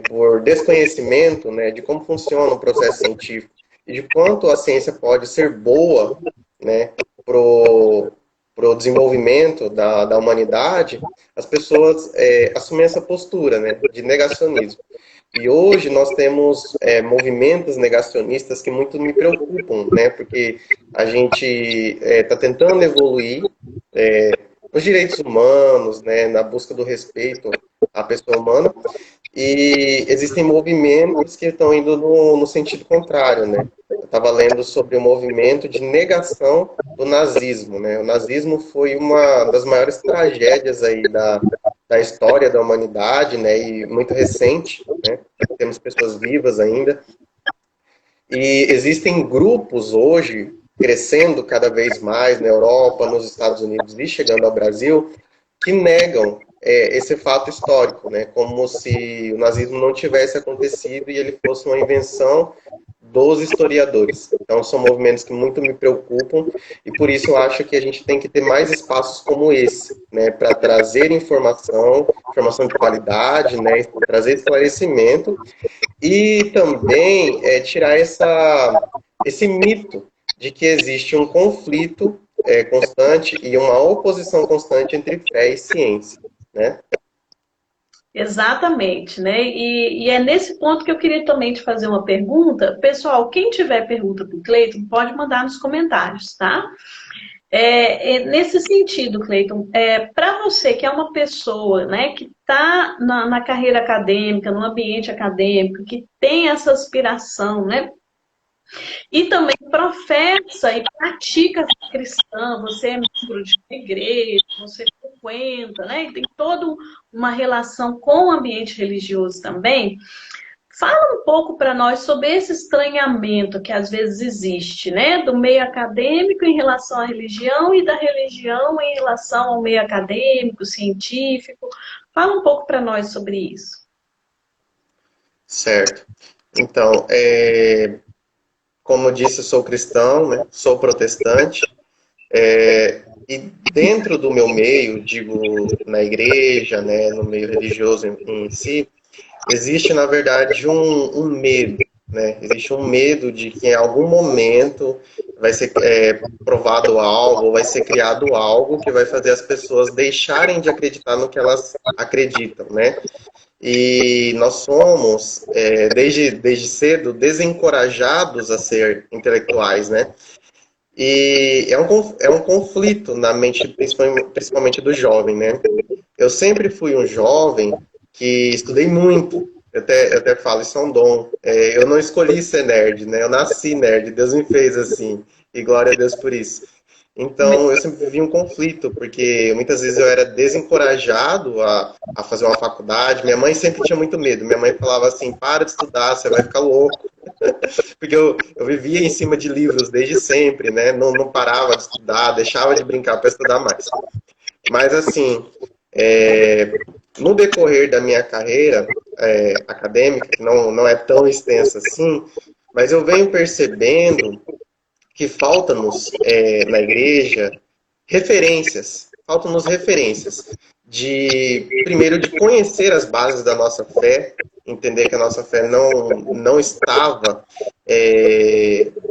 por desconhecimento, né, de como funciona o processo científico e de quanto a ciência pode ser boa, né, pro desenvolvimento da humanidade, as pessoas assumem essa postura, né, de negacionismo. E hoje nós temos movimentos negacionistas que muito me preocupam, né, porque a gente está tentando evoluir nos direitos humanos, né, na busca do respeito à pessoa humana, e existem movimentos que estão indo no sentido contrário, né? Eu estava lendo sobre o movimento de negação do nazismo, né? O nazismo foi uma das maiores tragédias aí da da história da humanidade, né, e muito recente, né, temos pessoas vivas ainda, e existem grupos hoje crescendo cada vez mais na Europa, nos Estados Unidos e chegando ao Brasil, que negam esse fato histórico, né, como se o nazismo não tivesse acontecido e ele fosse uma invenção dos historiadores. Então, são movimentos que muito me preocupam e por isso eu acho que a gente tem que ter mais espaços como esse, né, para trazer informação de qualidade, né, trazer esclarecimento e também tirar esse mito de que existe um conflito constante e uma oposição constante entre fé e ciência, né? Exatamente, né? E é nesse ponto que eu queria também te fazer uma pergunta. Pessoal, quem tiver pergunta para o Cleiton, pode mandar nos comentários, tá? Nesse sentido, Cleiton, para você que é uma pessoa, né, que está na carreira acadêmica, no ambiente acadêmico, que tem essa aspiração, né, e também professa e pratica a fé cristã, você é membro de uma igreja, você frequenta, né, e tem toda uma relação com o ambiente religioso também. Fala um pouco para nós sobre esse estranhamento que às vezes existe, né? Do meio acadêmico em relação à religião e da religião em relação ao meio acadêmico, científico. Fala um pouco para nós sobre isso. Certo. Então, como eu disse, eu sou cristão, né? Sou protestante. E dentro do meu meio, digo, na igreja, né? No meio religioso em si, existe, na verdade, um medo, né? Existe um medo de que em algum momento vai ser provado algo, ou vai ser criado algo que vai fazer as pessoas deixarem de acreditar no que elas acreditam, né? E nós somos, desde cedo, desencorajados a ser intelectuais, né? E é um conflito na mente, principalmente do jovem, né? Eu sempre fui um jovem que estudei muito. Eu até falo, isso é um dom. Eu não escolhi ser nerd, né? Eu nasci nerd, Deus me fez assim. E glória a Deus por isso. Então, eu sempre vivi um conflito, porque muitas vezes eu era desencorajado a fazer uma faculdade. Minha mãe sempre tinha muito medo. Minha mãe falava assim, para de estudar, você vai ficar louco. Porque eu vivia em cima de livros desde sempre, né? Não parava de estudar, deixava de brincar para estudar mais. Mas, assim, no decorrer da minha carreira acadêmica, que não é tão extensa assim, mas eu venho percebendo que falta-nos na igreja faltam-nos referências primeiro, de conhecer as bases da nossa fé, entender que a nossa fé não estava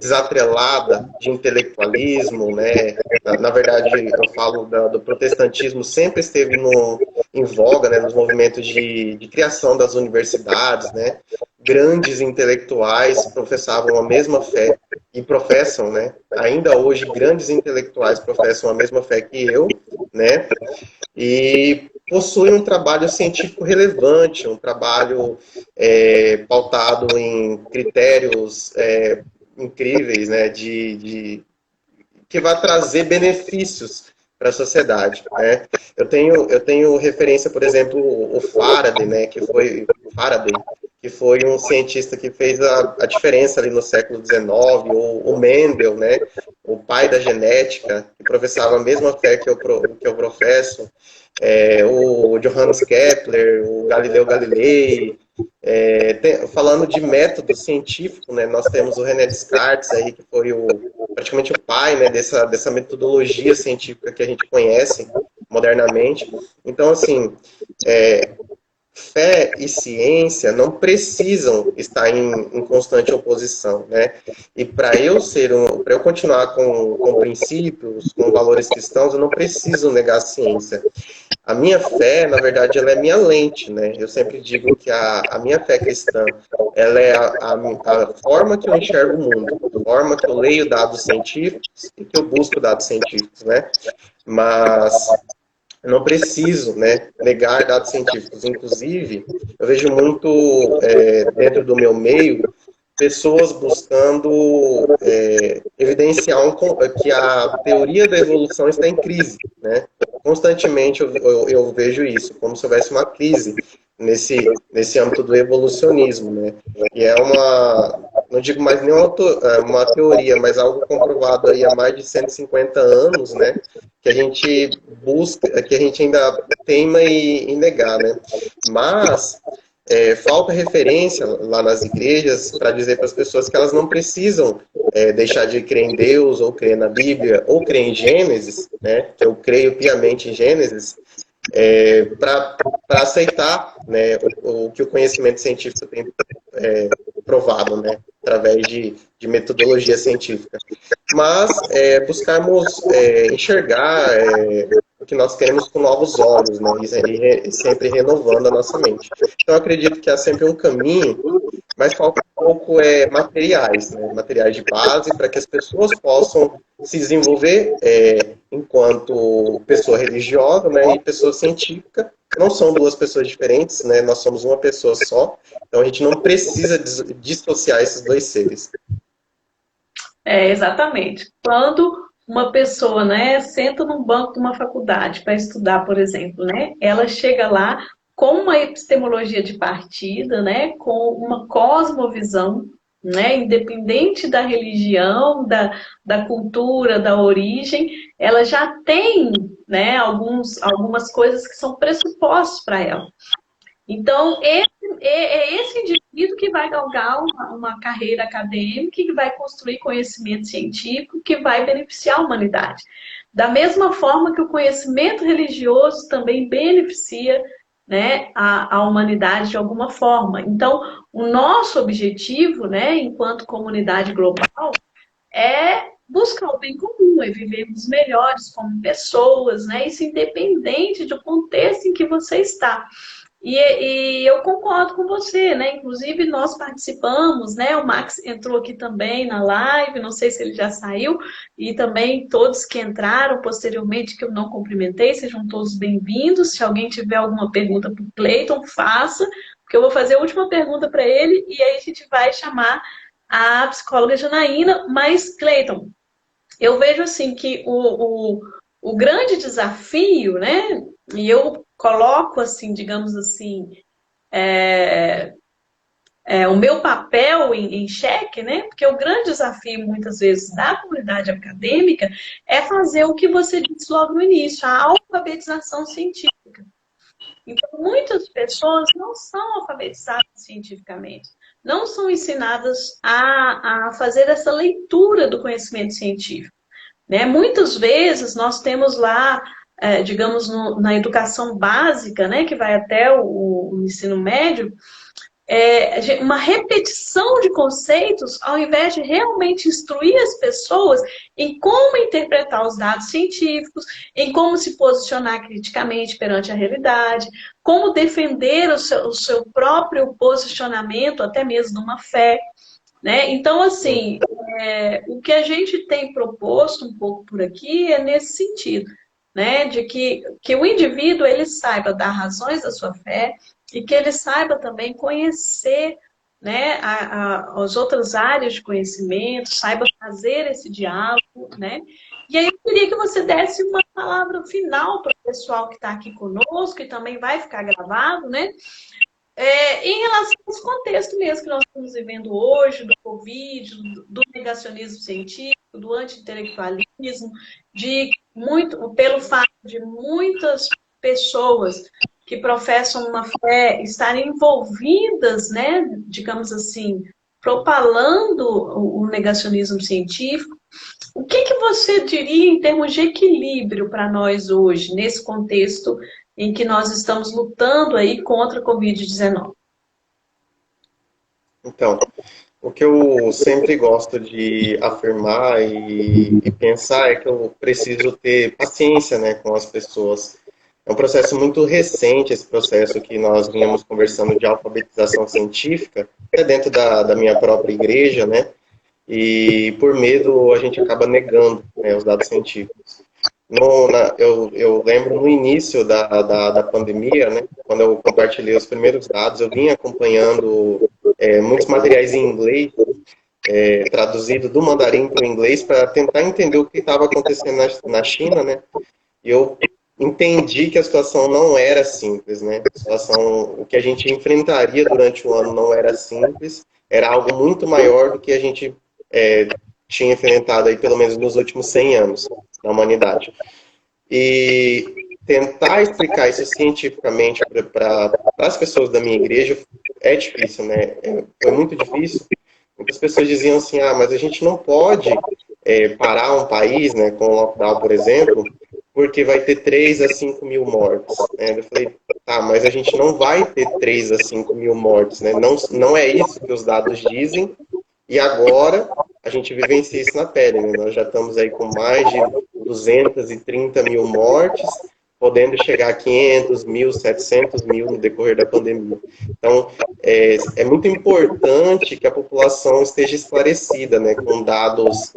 desatrelada de intelectualismo, né? Na verdade, eu falo do protestantismo, sempre esteve em voga, né, nos movimentos de criação das universidades, né? Grandes intelectuais professavam a mesma fé e professam, né? Ainda hoje, grandes intelectuais professam a mesma fé que eu, né? E possuem um trabalho científico relevante, um trabalho pautado em critérios incríveis, né? Que vai trazer benefícios para a sociedade, né? Eu tenho referência, por exemplo, o Faraday, né? Que foi um cientista que fez a diferença ali no século XIX, ou o Mendel, né, o pai da genética, que professava a mesma fé que eu professo, o Johannes Kepler, o Galileu Galilei. Falando de método científico, né, nós temos o René Descartes, aí, que foi praticamente o pai, né, dessa metodologia científica que a gente conhece modernamente. Então, assim, fé e ciência não precisam estar em constante oposição, né? E para eu continuar com princípios, com valores cristãos, eu não preciso negar a ciência. A minha fé, na verdade, ela é minha lente, né? Eu sempre digo que a minha fé cristã, ela é a forma que eu enxergo o mundo, a forma que eu leio dados científicos e que eu busco dados científicos, né? Mas eu não preciso, né, negar dados científicos. Inclusive, eu vejo muito dentro do meu meio pessoas buscando evidenciar que a teoria da evolução está em crise, né? constantemente eu vejo isso, como se houvesse uma crise nesse âmbito do evolucionismo, né? E é não digo mais nem uma teoria, mas algo comprovado aí há mais de 150 anos, né? Que a gente busca, que a gente ainda teima em negar, né? Mas falta referência lá nas igrejas para dizer para as pessoas que elas não precisam deixar de crer em Deus, ou crer na Bíblia, ou crer em Gênesis, né? Que eu creio piamente em Gênesis, para aceitar, né, o que o conhecimento científico tem provado, né, através de metodologia científica. Mas buscarmos enxergar o que nós queremos com novos olhos, né, e sempre renovando a nossa mente. Então, eu acredito que há sempre um caminho, mas falta um pouco materiais, né, materiais de base para que as pessoas possam se desenvolver enquanto pessoa religiosa, né, e pessoa científica. Não são duas pessoas diferentes, né, nós somos uma pessoa só, então a gente não precisa dissociar esses dois seres. Exatamente. Quando uma pessoa, né, senta num banco de uma faculdade para estudar, por exemplo, né, ela chega lá com uma epistemologia de partida, né, com uma cosmovisão, né, independente da religião, da cultura, da origem, ela já tem, né, algumas coisas que são pressupostos para ela. Então, esse indivíduo que vai galgar uma carreira acadêmica, que vai construir conhecimento científico, que vai beneficiar a humanidade. Da mesma forma que o conhecimento religioso também beneficia, né, a humanidade de alguma forma. Então, o nosso objetivo, né, enquanto comunidade global, é buscar o bem comum, é vivermos melhores como pessoas, né, isso independente do contexto em que você está. E eu concordo com você, né? Inclusive nós participamos, né? O Max entrou aqui também na live, não sei se ele já saiu, e também todos que entraram posteriormente, que eu não cumprimentei, sejam todos bem-vindos. Se alguém tiver alguma pergunta para o Cleiton, faça, porque eu vou fazer a última pergunta para ele e aí a gente vai chamar a psicóloga Janaína. Mas, Cleiton, eu vejo assim que o grande desafio, né? E eu coloco assim, digamos assim, o meu papel em xeque, né? Porque o grande desafio, muitas vezes, da comunidade acadêmica é fazer o que você disse logo no início, a alfabetização científica. Então, muitas pessoas não são alfabetizadas cientificamente, não são ensinadas a fazer essa leitura do conhecimento científico, né? Muitas vezes nós temos lá, digamos, na educação básica, né, que vai até o ensino médio, uma repetição de conceitos, ao invés de realmente instruir as pessoas em como interpretar os dados científicos, em como se posicionar criticamente perante a realidade, como defender o seu próprio posicionamento, até mesmo numa fé, né? Então, assim, o que a gente tem proposto um pouco por aqui é nesse sentido, né? De que o indivíduo ele saiba dar razões da sua fé e que ele saiba também conhecer, né, as outras áreas de conhecimento, saiba fazer esse diálogo, né? E aí eu queria que você desse uma palavra final para o pessoal que está aqui conosco, e também vai ficar gravado, né? Em relação a esse contexto mesmo que nós estamos vivendo hoje, do Covid, do negacionismo científico, do anti-intelectualismo, pelo fato de muitas pessoas que professam uma fé estarem envolvidas, né, digamos assim, propalando o negacionismo científico. O que você diria em termos de equilíbrio para nós hoje, nesse contexto em que nós estamos lutando aí contra a Covid-19? Então, o que eu sempre gosto de afirmar e pensar é que eu preciso ter paciência, né, com as pessoas. É um processo muito recente, esse processo que nós vínhamos conversando de alfabetização científica, até dentro da minha própria igreja, né? E por medo a gente acaba negando, né, os dados científicos. Eu lembro no início da pandemia, né, quando eu compartilhei os primeiros dados, eu vinha acompanhando muitos materiais em inglês, traduzido do mandarim para o inglês, para tentar entender o que estava acontecendo na China, né? E eu entendi que a situação não era simples, né? A situação, o que a gente enfrentaria durante o ano não era simples, era algo muito maior do que a gente tinha enfrentado aí, pelo menos nos últimos 100 anos da humanidade. E tentar explicar isso cientificamente para as pessoas da minha igreja é difícil, né? Foi muito difícil. Muitas pessoas diziam assim, mas a gente não pode parar um país, né, com o lockdown, por exemplo, porque vai ter 3 a 5 mil mortes. Né? Eu falei, tá, mas a gente não vai ter 3 a 5 mil mortes, né? Não é isso que os dados dizem, e agora a gente vivencia isso na pele, né? Nós já estamos aí com mais de 230 mil mortes, podendo chegar a 500 mil, 700 mil no decorrer da pandemia. Então, é muito importante que a população esteja esclarecida, né, com dados,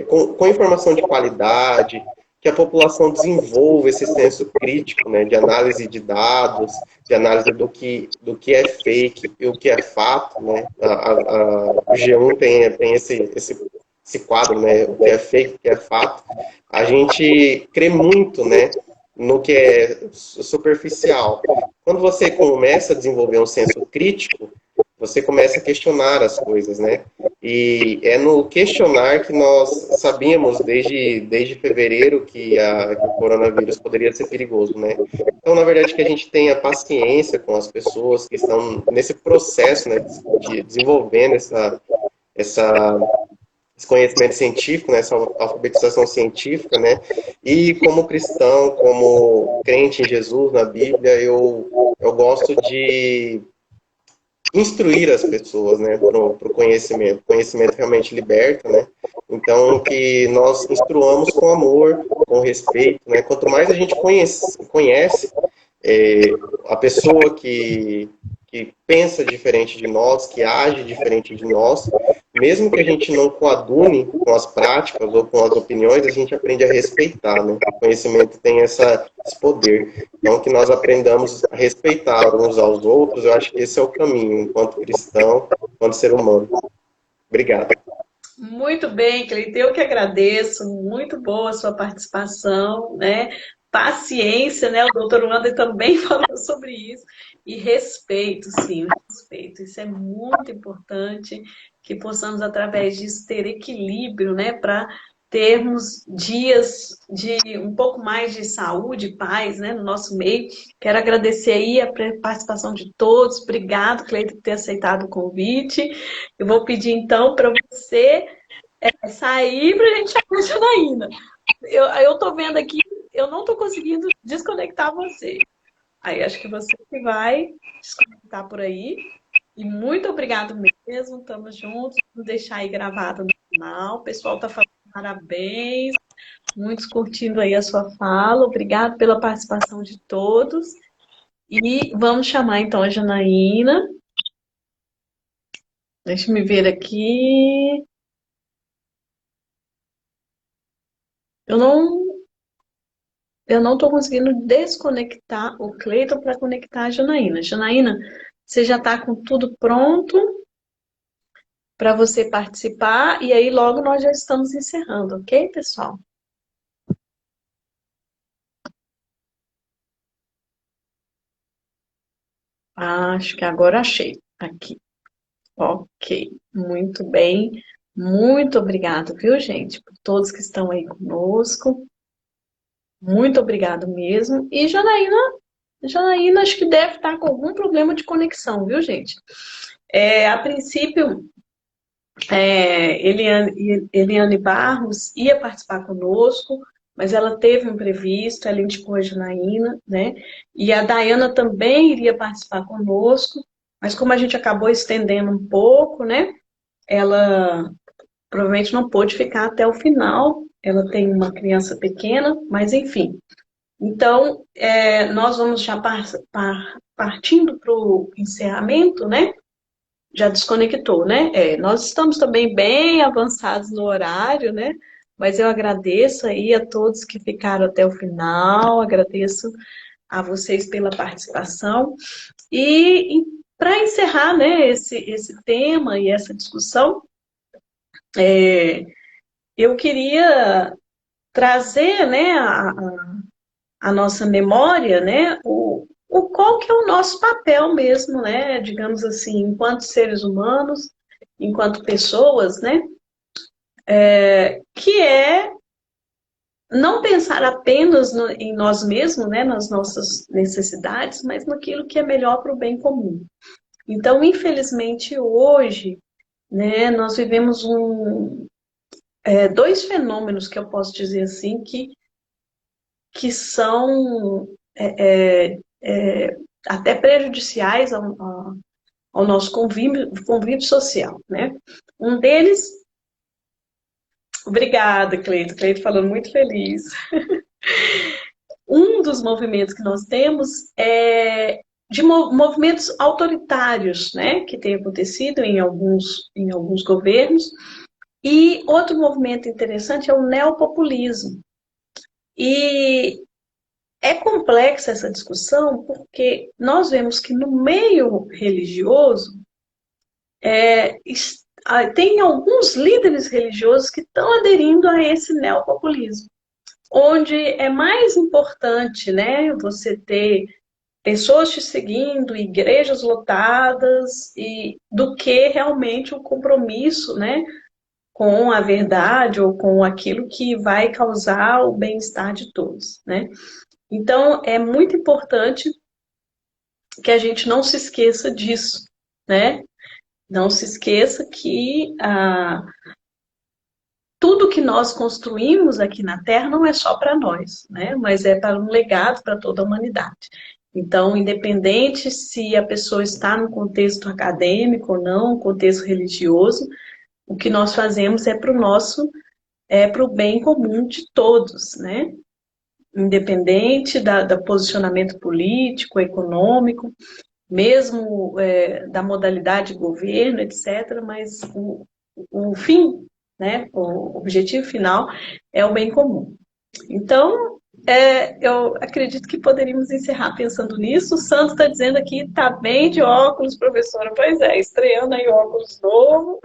com informação de qualidade, que a população desenvolva esse senso crítico, né, de análise de dados, de análise do que é fake e o que é fato, né. O G1 tem esse quadro, né, o que é fake, o que é fato. A gente crê muito, né, no que é superficial. Quando você começa a desenvolver um senso crítico, você começa a questionar as coisas, né? E é no questionar que nós sabíamos desde fevereiro que o coronavírus poderia ser perigoso, né? Então, na verdade, que a gente tenha paciência com as pessoas que estão nesse processo, né, de desenvolvendo esse conhecimento científico, né, essa alfabetização científica, né, e como cristão, como crente em Jesus, na Bíblia, eu gosto de instruir as pessoas, né, para o conhecimento. O conhecimento realmente liberta, né, então que nós instruamos com amor, com respeito, né, quanto mais a gente conhece a pessoa que pensa diferente de nós, que age diferente de nós, mesmo que a gente não coadune com as práticas ou com as opiniões, a gente aprende a respeitar, né? O conhecimento tem esse poder. Então, que nós aprendamos a respeitar uns aos outros, eu acho que esse é o caminho, enquanto cristão, enquanto ser humano. Obrigado. Muito bem, Cleiton, eu que agradeço, muito boa a sua participação, né? Paciência, né? O doutor Wander também falou sobre isso. E respeito, sim, respeito. Isso é muito importante, que possamos, através disso, ter equilíbrio, né? Para termos dias de um pouco mais de saúde e paz, né? No nosso meio. Quero agradecer aí a participação de todos. Obrigado, Cleiton, por ter aceitado o convite. Eu vou pedir, então, para você sair para a gente chamar a Janaína. Eu tô vendo aqui, eu não tô conseguindo desconectar você. Aí acho que você que vai desconectar por aí. E muito obrigado mesmo, estamos juntos. Vou deixar aí gravado no canal. O pessoal tá falando parabéns, muitos curtindo aí a sua fala. Obrigado pela participação de todos. E vamos chamar então a Janaína. Deixa eu ver aqui. Eu não estou conseguindo desconectar o Cleiton para conectar a Janaína. Janaína, você já está com tudo pronto para você participar e aí logo nós já estamos encerrando, ok, pessoal? Acho que agora achei aqui. Ok, muito bem. Muito obrigado, viu, gente, por todos que estão aí conosco. Muito obrigado mesmo. E Janaína acho que deve estar com algum problema de conexão, viu, gente? A princípio, Eliane Barros ia participar conosco, mas ela teve um imprevisto, ela indicou a Janaína, né? E a Dayana também iria participar conosco, mas como a gente acabou estendendo um pouco, né? Ela provavelmente não pôde ficar até o final, ela tem uma criança pequena, mas enfim. Então, nós vamos já partindo para o encerramento, né? Já desconectou, né? Nós estamos também bem avançados no horário, né? Mas eu agradeço aí a todos que ficaram até o final, agradeço a vocês pela participação. E para encerrar, né, esse tema e essa discussão, eu queria trazer, né, a nossa memória, né, qual que é o nosso papel mesmo, né, digamos assim, enquanto seres humanos, enquanto pessoas, né, que é não pensar apenas em nós mesmos, né, nas nossas necessidades, mas naquilo que é melhor para o bem comum. Então, infelizmente, hoje, né, nós vivemos dois fenômenos que eu posso dizer assim, que são até prejudiciais ao nosso convívio social, né? Um deles, obrigada, Cleito, Cleito falando muito feliz. Um dos movimentos que nós temos é de movimentos autoritários, né, que tem acontecido em alguns governos, e outro movimento interessante é o neopopulismo. E é complexa essa discussão porque nós vemos que no meio religioso tem alguns líderes religiosos que estão aderindo a esse neopopulismo, onde é mais importante, né, você ter pessoas te seguindo, igrejas lotadas, do que realmente o compromisso, né, com a verdade ou com aquilo que vai causar o bem-estar de todos, né? Então, é muito importante que a gente não se esqueça disso, né? Não se esqueça que tudo que nós construímos aqui na Terra não é só para nós, né? Mas é para um legado para toda a humanidade. Então, independente se a pessoa está no contexto acadêmico ou não, contexto religioso, o que nós fazemos é para o bem comum de todos, né? Independente do posicionamento político, econômico, mesmo da modalidade de governo, etc., mas o fim, né, o objetivo final é o bem comum. Então, eu acredito que poderíamos encerrar pensando nisso. O Sandro está dizendo aqui, está bem de óculos, professora. Pois é, estreando aí óculos novo.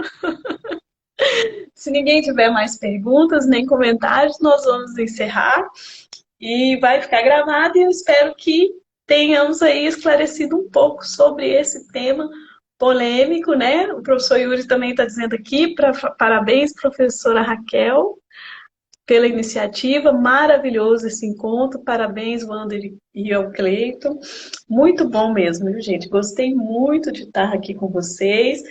Se ninguém tiver mais perguntas nem comentários, nós vamos encerrar. E vai ficar gravado e eu espero que tenhamos aí esclarecido um pouco sobre esse tema polêmico, né? O professor Yuri também está dizendo aqui, parabéns, professora Raquel, pela iniciativa, maravilhoso esse encontro, parabéns, Wander e ao Cleiton, muito bom mesmo, viu, gente? Gostei muito de estar aqui com vocês,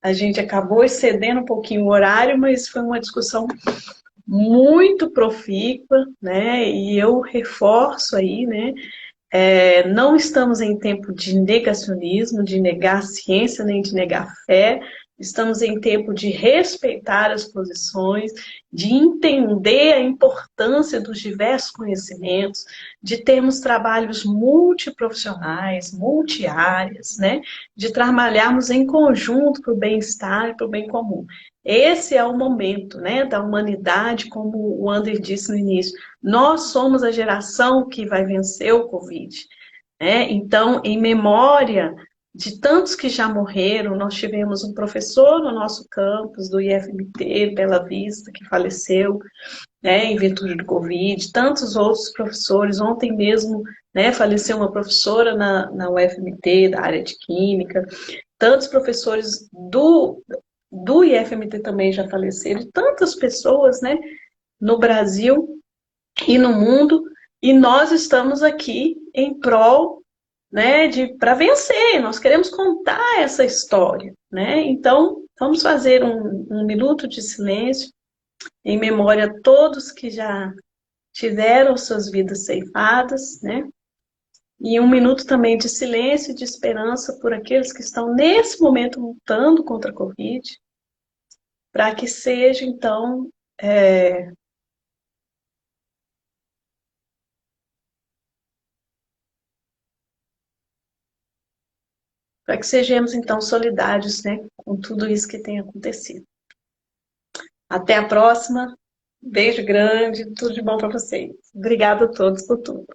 a gente acabou excedendo um pouquinho o horário, mas foi uma discussão muito profícua, né? E eu reforço aí, né? Não estamos em tempo de negacionismo, de negar a ciência, nem de negar a fé. Estamos em tempo de respeitar as posições, de entender a importância dos diversos conhecimentos, de termos trabalhos multiprofissionais, multiáreas, né? De trabalharmos em conjunto para o bem-estar e para o bem comum. Esse é o momento, né, da humanidade, como o Ander disse no início. Nós somos a geração que vai vencer o Covid, né? Então, em memória de tantos que já morreram, nós tivemos um professor no nosso campus do IFMT, Bela Vista, que faleceu, né, em virtude do Covid, tantos outros professores. Ontem mesmo, né, faleceu uma professora na UFMT, da área de Química, tantos professores do IFMT também já faleceram, tantas pessoas, né, no Brasil e no mundo, e nós estamos aqui em prol, né, para vencer, nós queremos contar essa história, né? Então, vamos fazer um minuto de silêncio em memória a todos que já tiveram suas vidas ceifadas, né? E um minuto também de silêncio e de esperança por aqueles que estão nesse momento lutando contra a Covid, para que seja, então, para que sejamos, então, solidários, né, com tudo isso que tem acontecido. Até a próxima. Beijo grande, tudo de bom para vocês. Obrigada a todos por tudo.